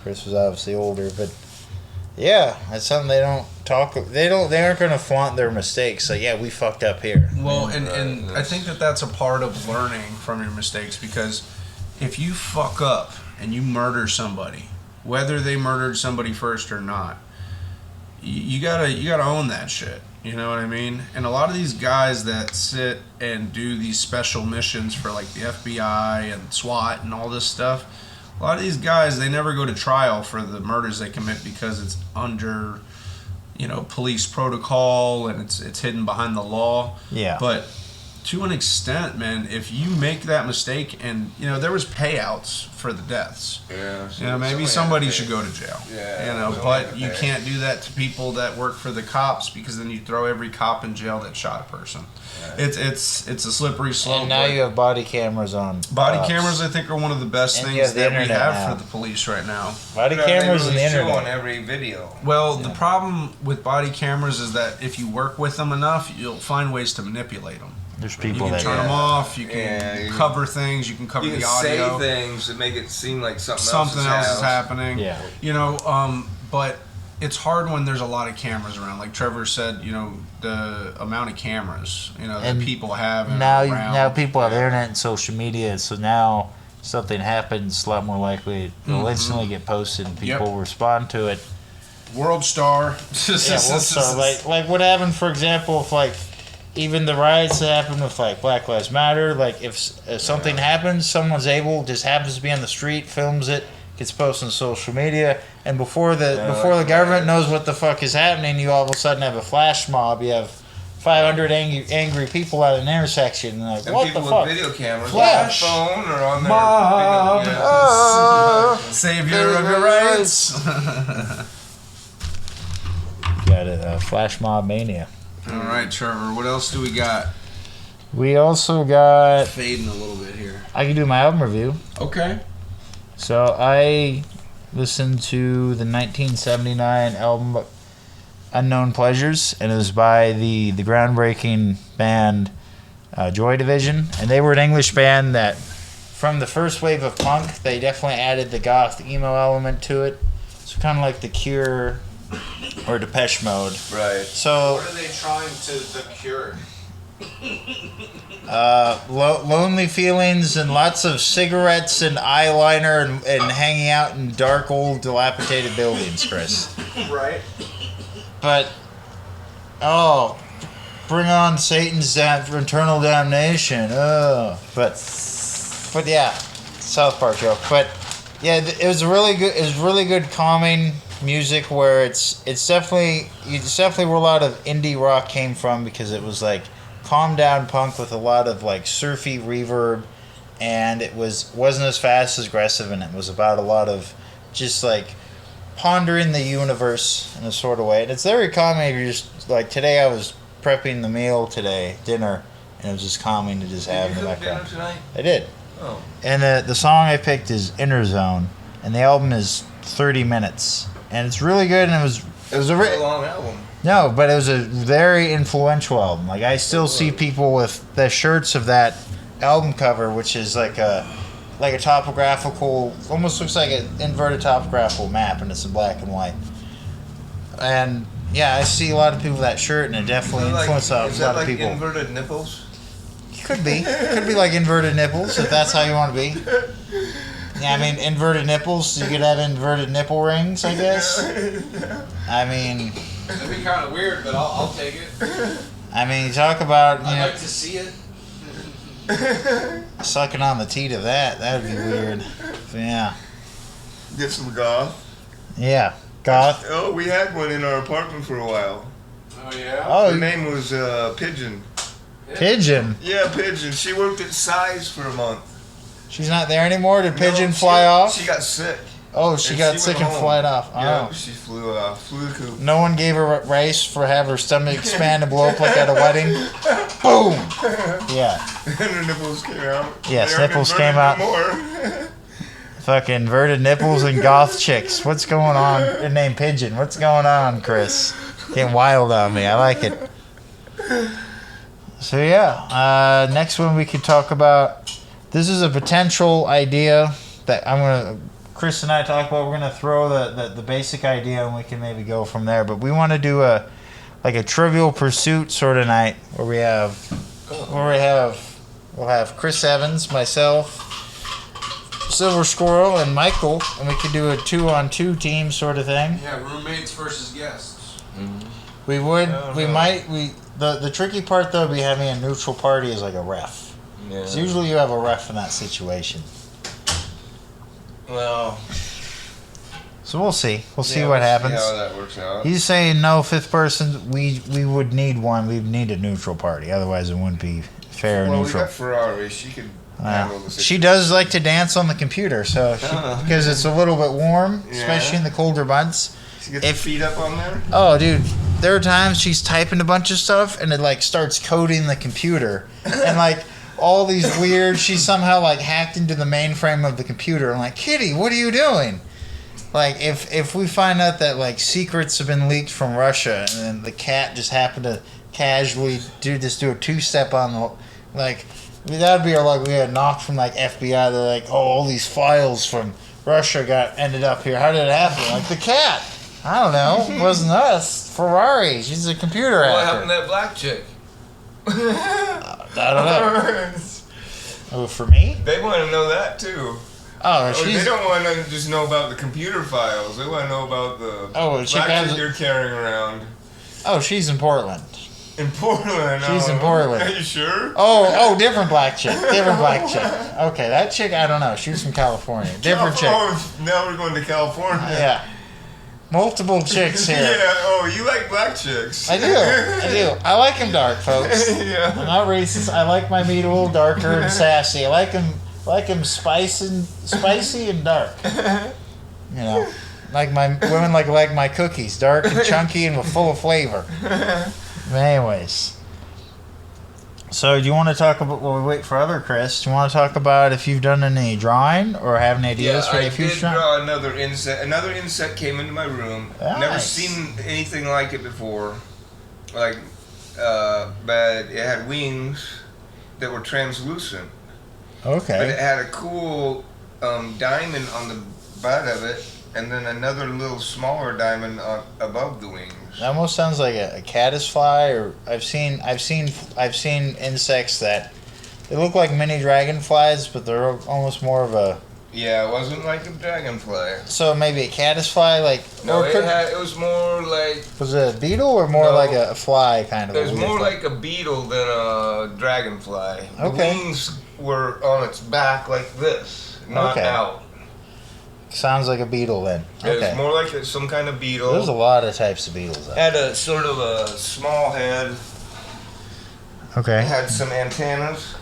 Chris was obviously older. But yeah, that's something they don't talk. They aren't going to flaunt their mistakes. Like, yeah, we fucked up here. Well, and I That's- think that's a part of learning from your mistakes, because if you fuck up and you murder somebody, whether they murdered somebody first or not, you gotta own that shit. You know what I mean? And a lot of these guys that sit and do these special missions for like the FBI and SWAT and all this stuff, a lot of these guys, they never go to trial for the murders they commit because it's under, police protocol and it's hidden behind the law. Yeah. But to an extent, man, if you make that mistake, and there was payouts for the deaths. Yeah. Maybe somebody should go to jail. Yeah. But you can't do that to people that work for the cops, because then you throw every cop in jail that shot a person. Yeah. It's a slippery slope. And now you have body cameras on. Body cops. cameras, I think, are one of the best And you things have the that we internet have now. for the police right now. Body cameras and the Show on internet. every video. Well, the problem with body cameras is that if you work with them enough, you'll find ways to manipulate them. There's You people can that. turn them off. You can Yeah, you- cover things. You can cover You can the audio. say things that make it seem like something Something else is happening. happening. Yeah. But it's hard when there's a lot of cameras around. Like Trevor said, the amount of cameras, that And people have. and Now, around. now people have internet and social media, so now something happens, it's a lot more likely it'll instantly get posted and people respond to it. World Star. Yeah, well, so like what happened, for example, if even the riots that happened with Black Lives Matter, if something happens, someone's just happens to be on the street, films it, gets posted on social media, and before the government knows what the fuck is happening, you all of a sudden have a flash mob. You have 500 angry people at an intersection. And And what people the fuck? with video cameras Flash. on their phone or on their Mob. video. Savior of your rights. Got it. Flash mob mania. All right, Trevor. What else do we got? We also got. Fading a little bit here. I can do my album review. Okay. So I listened to the 1979 album Unknown Pleasures, and it was by the groundbreaking band Joy Division, and they were an English band that, from the first wave of punk, they definitely added the goth emo element to it. So kind of like The Cure or Depeche Mode. Right. So What are they trying to the cure? lonely feelings and lots of cigarettes and eyeliner and hanging out in dark, old, dilapidated buildings, Chris. Right. But, bring on Satan's eternal damnation. But yeah, South Park joke. But yeah, it was really good. It was really good, calming music where it's definitely where a lot of indie rock came from, because it was calm down punk with a lot of surfy reverb, and it wasn't as fast as aggressive, and it was about a lot of just pondering the universe in a sort of way. And it's very calming if you're just today I was prepping the meal dinner, and it was just calming to just have in the Did you cook dinner background. tonight? I did. Oh. And the song I picked is Inner Zone, and the album is 30 minutes, and it's really good, and it was It was a long album. No, but it was a very influential album. Like, I still see people with the shirts of that album cover, which is like a topographical, almost looks like an inverted topographical map, and it's in black and white. And yeah, I see a lot of people with that shirt, and it definitely influenced a lot of people. Is that like inverted nipples? Could be like inverted nipples, if that's how you want to be. Yeah, I mean, inverted nipples, you could have inverted nipple rings, I guess. I mean, That'd be kind of weird, but I'll take it. I mean, talk about, I'd like to see it. Sucking on the teat of that. That would be weird. Yeah. Get some goth. Yeah. Goth. Oh, we had one in our apartment for a while. Oh, yeah? Oh, Her name was Pigeon. Pigeon. Yeah, Pigeon. She worked at Size for a month. She's not there anymore? Did Pigeon No, fly off? She got sick. Oh, she got sick and flied off. Yeah, Oh. she flew off. Flew the coop. No one gave her rice for have her stomach expand and blow up like at a wedding? Boom! Yeah. And her nipples came out. Yes, They aren't nipples inverted came out. anymore. Fucking inverted nipples and goth chicks. What's going on? Her name Pigeon. What's going on, Chris? Getting wild on me. I like it. So yeah, next one we could talk about. This is a potential idea that Chris and I talk about. We're gonna throw the basic idea and we can maybe go from there. But we want to do a Trivial Pursuit sort of night where we'll have Chris Evans, myself, Silver Squirrel, and Michael, and we could do a 2-on-2 team sort of thing. Yeah, roommates versus guests. Mm-hmm. We would. The tricky part though would be having a neutral party as like a ref. Yeah. So usually you have a ref in that situation. Well. So we'll see. We'll see what happens. See how that works out. He's saying no fifth person. We would need one. We'd need a neutral party. Otherwise, it wouldn't be fair and Well, neutral. we got Ferrari. She could handle the situation. She does like to dance on the computer, so because it's a little bit warm, especially in the colder months. She gets her feet up on there. Oh, dude, there are times she's typing a bunch of stuff and it like starts coding the computer, and like all these weird. She somehow like hacked into the mainframe of the computer. I'm like, Kitty, what are you doing? Like if we find out that like secrets have been leaked from Russia, and then the cat just happened to casually do a 2-step on the like. That'd be like we had knocked from like FBI. They're like, oh, all these files from Russia ended up here. How did it happen? Like the cat. I don't know. It wasn't us. Ferrari. She's a computer hacker. What happened to that black chick? I don't know. Oh, for me? They want to know that too. Oh, They don't want to just know about the computer files. They want to know about the black chick you're carrying around. Oh, she's in Portland. In Portland. She's in Portland. Are you sure? Oh, different black chick. Different black chick. Okay, that chick, I don't know. She was from California. Different chick. Now we're going to California. Yeah. Multiple chicks here. Yeah. Oh, you like black chicks. I do. I like them dark, folks. Yeah. I'm not racist. I like my meat a little darker and sassy. I like them spicy and dark. You know, like my women like my cookies, dark and chunky and full of flavor. Anyways, so do you want to talk about? Well, we wait for other Chris. Do you want to talk about if you've done any drawing or have any ideas for the future? I did draw another insect. Another insect came into my room. Nice. Never seen anything like it before. But it had wings that were translucent. Okay. But it had a cool diamond on the butt of it, and then another little smaller diamond above the wings. It almost sounds like a caddisfly, or I've seen insects that they look like mini dragonflies, but they're almost more of a. Yeah, it wasn't like a dragonfly. So maybe a caddisfly, like. No, it was more like. Was it a beetle or more like a fly kind of? It was more like a beetle than a dragonfly. Okay. The wings were on its back like this, not out. Sounds like a beetle then. It was more like some kind of beetle. There's a lot of types of beetles. Had a sort of a small head. Okay. It had some antennas.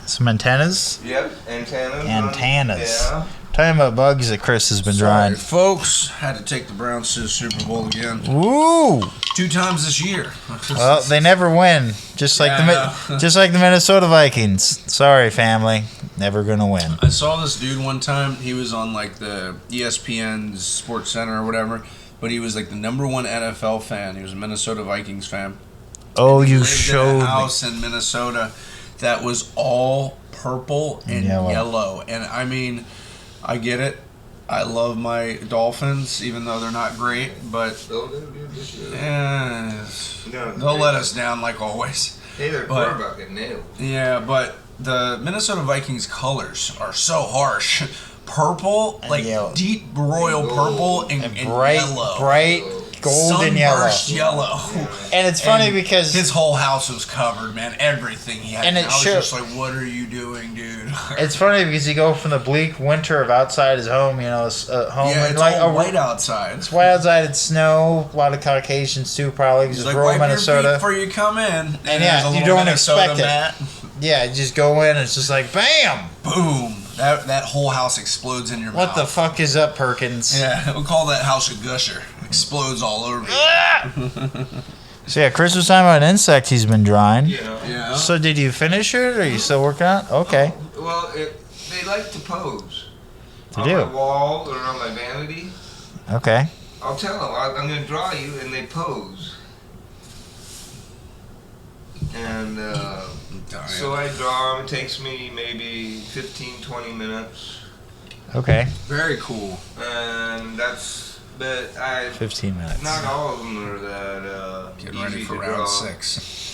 Some antennas? Yep, antennas. Antennas. Yeah. Talking about bugs that Chris has been drawing. Folks, had to take the Browns to the Super Bowl again. Woo! 2 times this year. Well, they never win. Just like the Minnesota Vikings. Sorry, family. Never gonna win. I saw this dude one time. He was on like the ESPN Sports Center or whatever. but he was like the #1 NFL fan. He was a Minnesota Vikings fan. Oh, And he you lived showed in me. a house in Minnesota that was all purple and yellow. And I mean, I get it. I love my Dolphins, even though they're not great, but they'll let us down like always. Hey, their But- quarterback get nailed. Yeah, but the Minnesota Vikings colors are so harsh. Purple, And like yellow. deep royal purple and bright, yellow. bright golden yellow. Sunburst yellow. And it's funny And because his whole house was covered, man. Everything he had. And it I was show- just like, what are you doing, dude? it's funny because you go from the bleak winter of outside his home, home, yeah, and it's like all white outside. It's white outside. It's snow. A lot of Caucasians too, probably. He's Just like, rural wipe your Minnesota. feet before you come in. And And there's yeah, a you little don't Minnesota expect it. mat. Yeah, you just go in and it's just like bam. Boom. That whole house explodes in your What mouth. the fuck is up, Perkins? Yeah, we'll call that house a gusher. Explodes all over you. So yeah, Chris was talking about an insect he's been drawing. Yeah. So did you finish it, or are you still working on it? Okay. Well, they like to pose. They On do. my wall or on my vanity. Okay. I'll tell them, I'm going to draw you, and they pose. And so I draw them. It takes me maybe 15, 20 minutes. Okay. Very cool. And that's, but 15 minutes. not all of them are that Getting easy ready for to round draw. 6.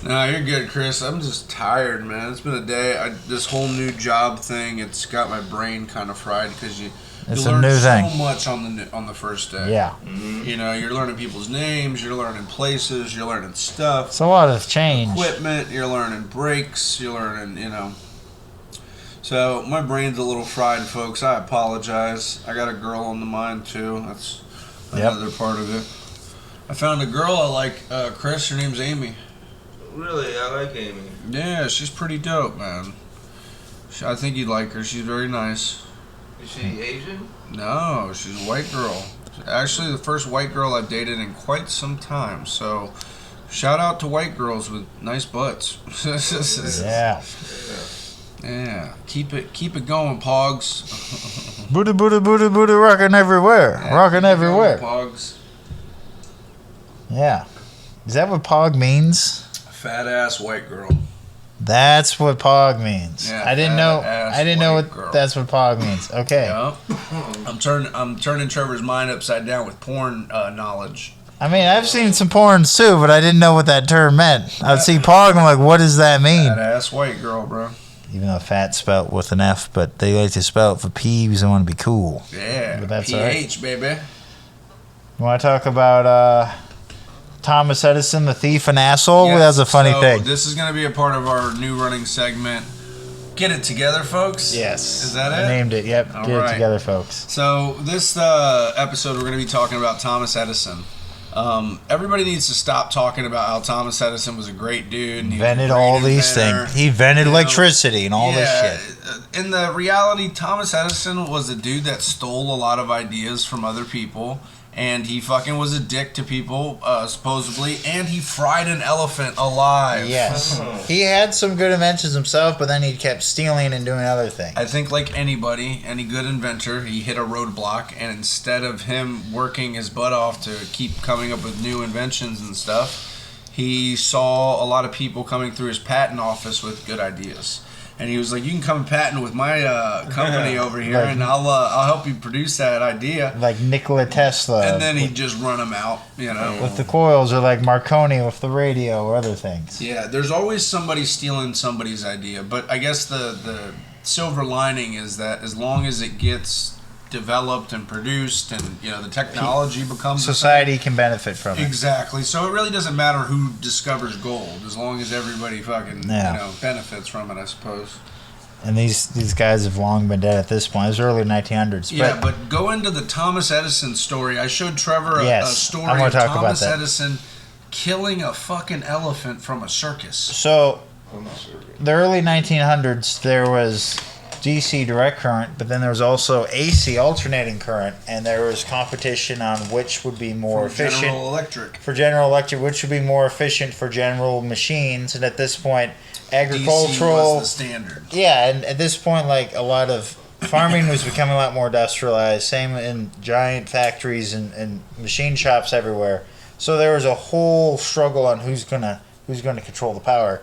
No, you're good, Chris. I'm just tired, man. It's been a day. This whole new job thing, it's got my brain kind of fried because you It's a learn new so thing. much on the first day. Yeah. You know, you're learning people's names, you're learning places, you're learning stuff, It's a lot of change. equipment, you're learning brakes, you're learning, So my brain's a little fried, folks. I apologize. I got a girl on the mind too. That's another part of it. I found a girl I like, Chris. Her name's Amy. Really, I like Amy. Yeah, she's pretty dope, man. I think you'd like her. She's very nice. Is she Asian? No, she's a white girl. Actually, the first white girl I've dated in quite some time. So, shout out to white girls with nice butts. Yeah. Yeah, keep it going, Pogs. Booty, booty, booty, booty, rocking everywhere. Yeah, Rocking keep it everywhere. going, Pogs. Yeah. Is that what pog means? Fat ass white girl. That's what pog means. Yeah, I didn't know. fat-ass I didn't know white what girl. that's what pog means. Okay. Yeah. I'm turning Trevor's mind upside down with porn knowledge. I mean, I've seen some porns too, but I didn't know what that term meant. I'd see pog, and I'm like, what does that mean? Fat ass white girl, bro. Even though fat spelt with an F, but they like to spell it for P because they want to be cool. Yeah. But that's PH, baby. You want to talk about Thomas Edison, the thief and asshole? Yeah, That's a funny so thing. This is going to be a part of our new running segment. Get it together, folks. Yes. Is that I it? named it. Yep. All Get right. it together, folks. So this episode, we're going to be talking about Thomas Edison. Everybody needs to stop talking about how Thomas Edison was a great dude. And he was a Invented great all these inventor. things. He invented You know, electricity and all this shit. In the reality, Thomas Edison was a dude that stole a lot of ideas from other people. And he fucking was a dick to people, supposedly. And he fried an elephant alive. Yes. He had some good inventions himself, but then he kept stealing and doing other things. I think like anybody, any good inventor, he hit a roadblock, and instead of him working his butt off to keep coming up with new inventions and stuff, he saw a lot of people coming through his patent office with good ideas. And he was like, "You can come and patent with my company over here, Like- and I'll help you produce that idea." Like Nikola Tesla. And then he'd just run them out, you know. with the coils, or like Marconi with the radio or other things. Yeah, there's always somebody stealing somebody's idea, but I guess the silver lining is that as long as it gets developed and produced, and the technology becomes a thing. Society can benefit from it. Exactly. So it really doesn't matter who discovers gold, as long as everybody fucking benefits from it, I suppose. And these guys have long been dead at this point. It was early 1900s. Yeah, but go into the Thomas Edison story. I showed Trevor a Yes, story I wanna of talk about Thomas that. Edison killing a fucking elephant from a circus. So, the early 1900s, there was DC direct current, but then there was also AC alternating current, and there was competition on which would be more From efficient General Electric. for General Electric, which would be more efficient for general machines. And at this point, DC agricultural, was the standard. yeah, and at this point, like a lot of farming was becoming a lot more industrialized. Same in giant factories and machine shops everywhere. So there was a whole struggle on who's gonna control the power,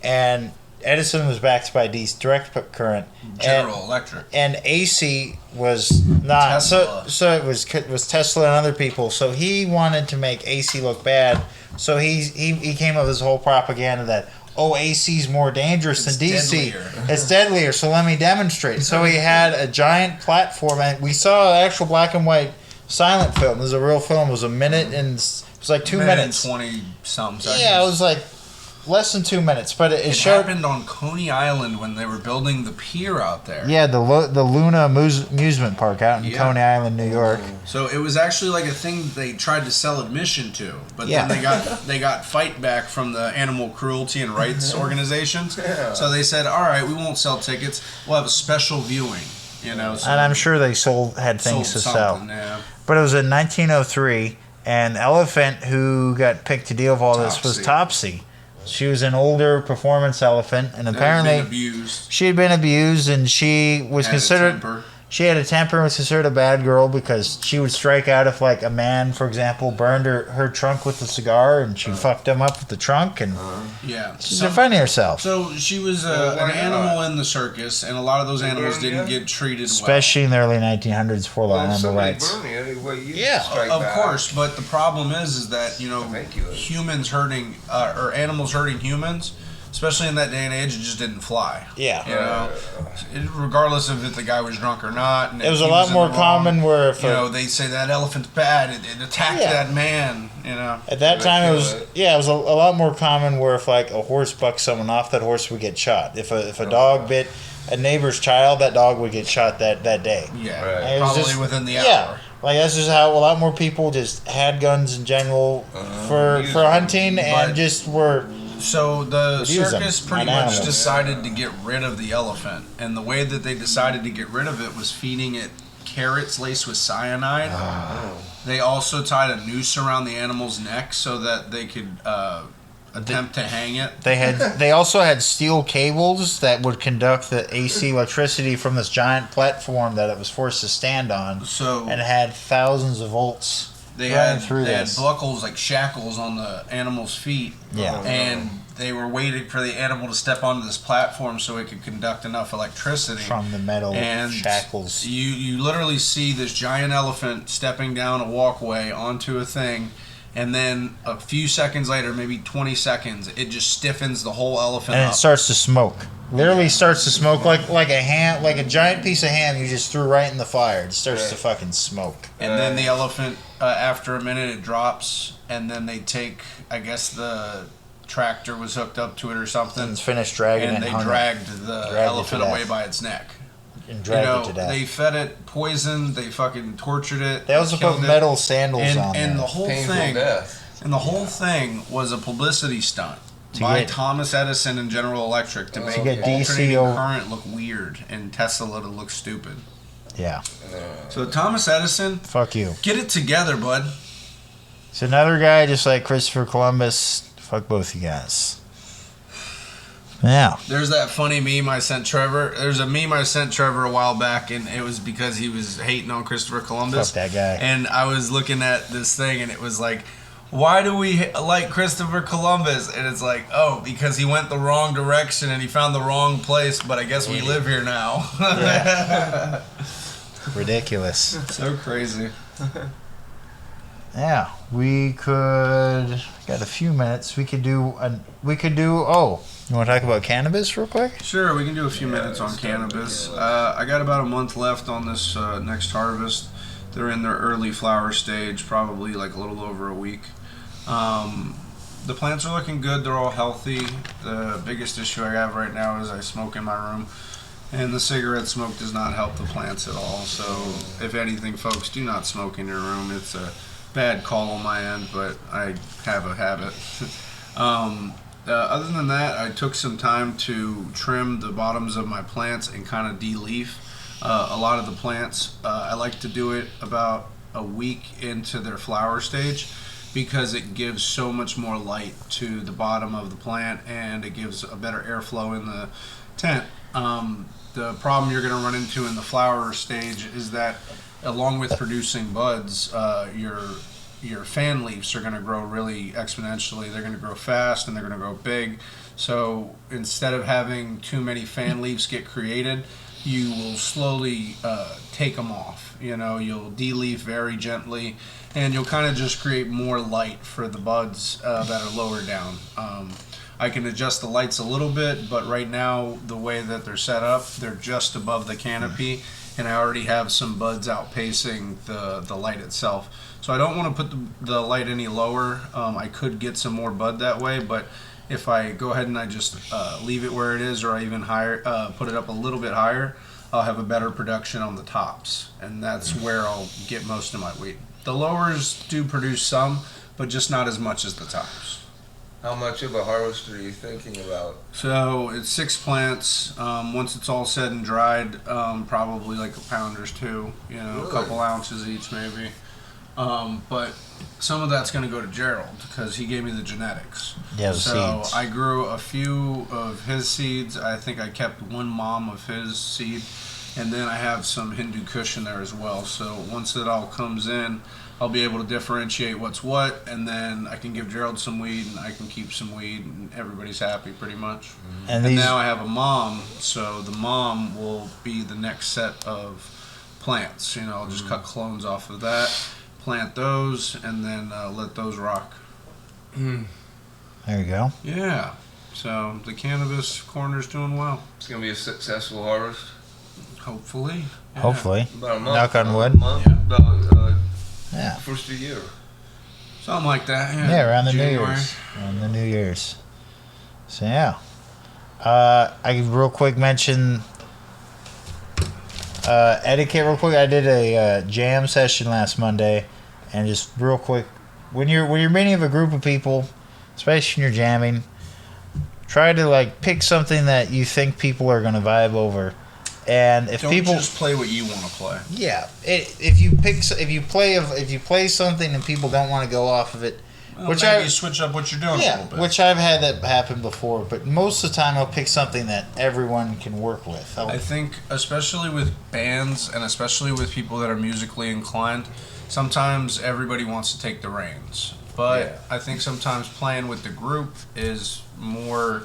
and Edison was backed by direct current. General Electric. And AC was not. Tesla. So it was Tesla and other people. So he wanted to make AC look bad. So he came up with this whole propaganda that, oh, AC's more dangerous than DC. Deadlier. It's deadlier. So let me demonstrate. So he had a giant platform, and we saw an actual black and white silent film. It was a real film. It was a minute and it was like 2 minutes. 20 something seconds. Yeah, it was like less than 2 minutes, but it showed. Happened on Coney Island when they were building the pier out there. Yeah, the Luna amusement park out in Coney Island, New York. So it was actually like a thing they tried to sell admission to, but Yeah. then they got fight back from the animal cruelty and rights organizations. So they said, "All right, we won't sell tickets. We'll have a special viewing." You know, so And I'm sure they had things to sell. Yeah. But it was in 1903, and elephant who got picked to deal with all this was Topsy. She was an older performance elephant, and apparently Abused. she had been abused, and she was Had a considered. temper. She had a temper and was considered a bad girl because she would strike out if, like, a man, for example, burned her trunk with a cigar, and she fucked him up with the trunk, and Yeah. she's defending herself. So she was Well, why an animal in the circus, and a lot of those animals didn't get treated Especially in the early 1900s for Well, animal somebody rights. burn you, well, you Yeah, strike well. Of back. course, but the problem is that, you know, Thank you. humans hurting or animals hurting humans, especially in that day and age, it just didn't fly. Yeah. You know, regardless of if the guy was drunk or not. And It was if a he lot in more the common wrong, where if you know, they say that elephant's bad. It attacked Yeah. that man. You know. at that They time it kill was it. it was a lot more common where if like a horse bucked someone off, that horse would get shot. If a dog bit a neighbor's child, that dog would get shot that day. Yeah. Right. And it was Probably just- within the yeah. hour. Like that's just how a lot more people just had guns in general for Use them. hunting and But- just were. So the Use them, circus pretty not much animals. decided to get rid of the elephant, and the way that they decided to get rid of it was feeding it carrots laced with cyanide. They also tied a noose around the animal's neck so that they could attempt to hang it. They also had steel cables that would conduct the AC electricity from this giant platform that it was forced to stand on, So and it had thousands of volts. they running had through they had this. buckles like shackles on the animal's feet. Yeah. And they were waiting for the animal to step onto this platform so it could conduct enough electricity. From the metal And shackles. You literally see this giant elephant stepping down a walkway onto a thing, and then a few seconds later, maybe 20 seconds, it just stiffens the whole elephant And up. it starts to smoke. Literally starts to smoke like a ham, like a giant piece of ham you just threw right in the fire. It starts to fucking smoke. And then the elephant, after a minute, it drops, and then they take, I guess the tractor was hooked up to it or something, And it's finished dragging it and they hung it dragged the to elephant death. away by its neck. and dragged it to death. They fed it poison, they fucking tortured it. They also killed put it. metal sandals on And there. the whole Painful thing, death. and the whole thing was a publicity stunt To by get- Thomas Edison and General Electric to make get DC alternating over- current look weird and Tesla to look stupid. Yeah. So Thomas Edison, Fuck you. get it together, bud. So another guy just like Christopher Columbus. Fuck both you guys. Yeah. There's that funny meme I sent Trevor. There's a meme I sent Trevor a while back, and it was because he was hating on Christopher Columbus. Fuck that guy. And I was looking at this thing, and it was like, why do we like Christopher Columbus? And it's like, oh, because he went the wrong direction and he found the wrong place, but I guess we live here now. Yeah. Ridiculous. So crazy. Yeah, we could. Got a few minutes. We could do. Oh, you want to talk about cannabis real quick? Sure, we can do a few minutes on cannabis. I got about a month left on this next harvest. They're in their early flower stage, probably like a little over a week. The plants are looking good. They're all healthy. The biggest issue I have right now is I smoke in my room, and the cigarette smoke does not help the plants at all. So, if anything, folks, do not smoke in your room. It's a bad call on my end, but I have a habit. Other than that, I took some time to trim the bottoms of my plants and kind of de-leaf a lot of the plants. I like to do it about a week into their flower stage, because it gives so much more light to the bottom of the plant and it gives a better airflow in the tent. The problem you're going to run into in the flower stage is that along with producing buds, your fan leaves are going to grow really exponentially. They're going to grow fast and they're going to grow big. So instead of having too many fan leaves get created, you will slowly take them off. You'll de-leaf very gently, and you'll kind of just create more light for the buds that are lower down. I can adjust the lights a little bit, but right now, the way that they're set up, they're just above the canopy, and I already have some buds outpacing the light itself. So I don't want to put the light any lower. I could get some more bud that way, but if I go ahead and I just leave it where it is, or I even put it up a little bit higher, I'll have a better production on the tops, and that's where I'll get most of my wheat. The lowers do produce some, but just not as much as the tops. How much of a harvest are you thinking about? So it's 6 plants. Once it's all said and dried, probably like a pound or two, Really? a couple ounces each maybe. But some of that's going to go to Gerald because he gave me the genetics. Yeah, the so seeds. I grew a few of his seeds. I think I kept one mom of his seed, and then I have some Hindu Kush in there as well. So once it all comes in, I'll be able to differentiate what's what, and then I can give Gerald some weed, and I can keep some weed, and everybody's happy pretty much. And And now I have a mom, so the mom will be the next set of plants. I'll just cut clones off of that, plant those, and then let those rock. There you go. Yeah. So the cannabis corner's doing well. It's going to be a successful harvest. Hopefully. Yeah. Hopefully. About a month. Knock on wood. A month, Yeah. about Yeah. first of the year. Something like that. Yeah. Yeah, around the New January. Year's. Around the New Year's. So yeah. I can real quick mention etiquette real quick. I did a jam session last Monday, and just real quick, when you're meeting with a group of people, especially when you're jamming, try to pick something that you think people are gonna vibe over. And if Don't people just play what you want to play. yeah, if you play something and people don't want to go off of it, Well, which maybe switch up what you're doing a yeah, little bit. which I've had that happen before, but most of the time I'll pick something that everyone can work with. I think, especially with bands and especially with people that are musically inclined, sometimes everybody wants to take the reins. But Yeah. I think sometimes playing with the group is more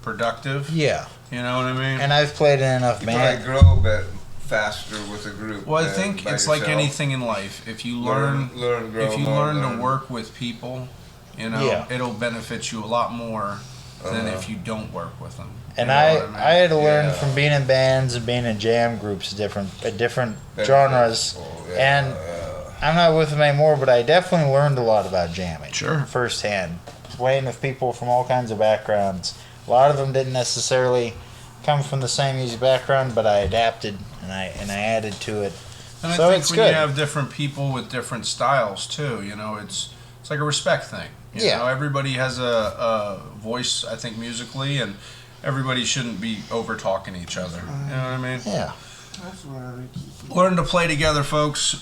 productive. yeah, You know what I mean? and I've played in enough You bands. probably grow a bit faster with a group. Well, I than think by it's like yourself. anything in life. If you Learn, learn grow if you more, learn to work with people, Yeah. it'll benefit you a lot more than Uh-huh. if you don't work with them. And You know what I had to learn Yeah. from being in bands and being in jam groups, different Benefits. genres. Oh, yeah, And yeah. I'm not with them anymore, but I definitely learned a lot about jamming. Sure. Firsthand. Playing with people from all kinds of backgrounds. A lot of them didn't necessarily come from the same music background, but I adapted and I added to it. And So I think it's when good. you have different people with different styles too, it's like a respect thing. Yeah. Everybody has a voice, I think, musically, and everybody shouldn't be over talking each other. You know what I mean? Yeah. That's what I keep. Learn to play together, folks.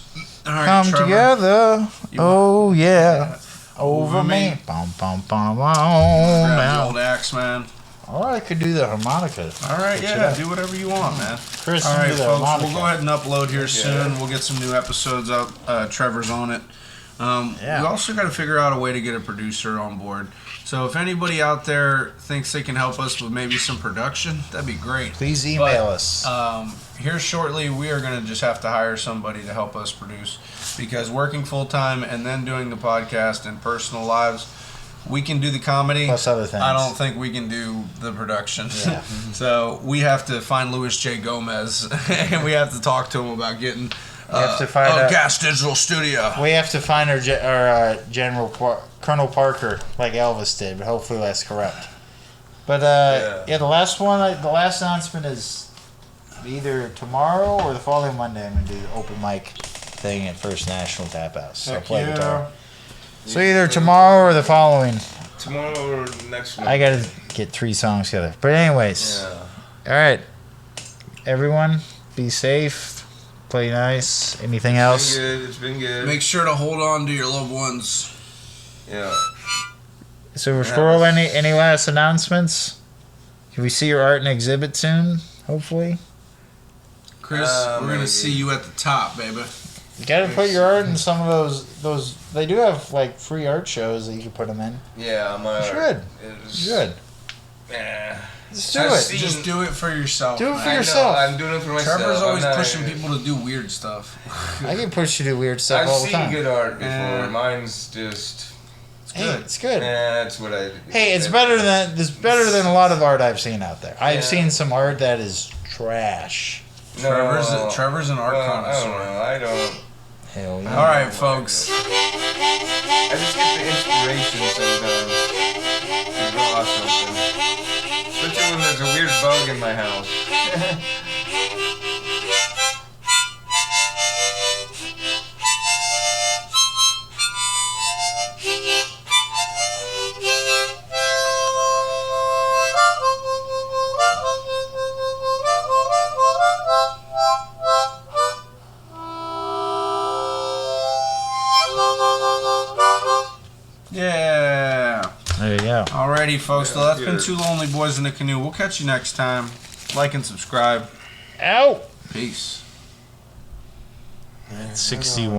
All right, Come Trevor. together. You Oh yeah. Over Over me. me. Bum bum bum bum. Grab the Now. old axe, man. Or I could do the harmonica. All right, Switch it yeah, up. do whatever you want, man. Chris, All you right, do the folks, harmonica. we'll go ahead and upload here soon. We'll get some new episodes up. Trevor's on it. Yeah. We also got to figure out a way to get a producer on board. So if anybody out there thinks they can help us with maybe some production, that'd be great. Please email But, us. Here shortly, we are going to just have to hire somebody to help us produce because working full time and then doing the podcast and personal lives, we can do the comedy. Plus other things. I don't think we can do the production. Yeah. So we have to find Louis J. Gomez and we have to talk to him about getting have to find a out- gas digital studio. We have to find our General Colonel Parker like Elvis did, but hopefully less corrupt. But yeah, the last announcement is either tomorrow or the following Monday. I'm gonna do the open mic thing at First National Tap House. So I'll play guitar. So either tomorrow or the following. Tomorrow or next week. I gotta get 3 songs together. But anyways, Yeah. all right, everyone, be safe, play nice. Anything else? It's been good. Make sure to hold on to your loved ones. Yeah. So, Squirrel, any last announcements? Can we see your art in exhibit soon? Hopefully. Chris, we're gonna maybe. see you at the top, baby. You gotta put your art in some of those. They do have like free art shows that you can put them in. Yeah, my You art should. is- You should. Yeah. Just do I've it. seen- Just do it for yourself. Do it man. for I know, yourself. I'm doing it for myself. Trevor's always I'm not- pushing people to do weird stuff. I can push you to do weird stuff I've all the seen time. good art before. Yeah. Mine's just. Hey, it's good. That's what I. Hey, it's better than a lot of art I've seen out there. I've Yeah. seen some art that is trash. No, Trevor's an art well, connoisseur. I don't. Hell yeah. All right, folks. I just get the inspiration sometimes to draw something. Especially when there's a weird bug in my house. Yeah. There you go. Alrighty, folks. Yeah, So that's been good. Two Lonely Boys in a Canoe. We'll catch you next time. Like and subscribe. Ow! Peace. 61.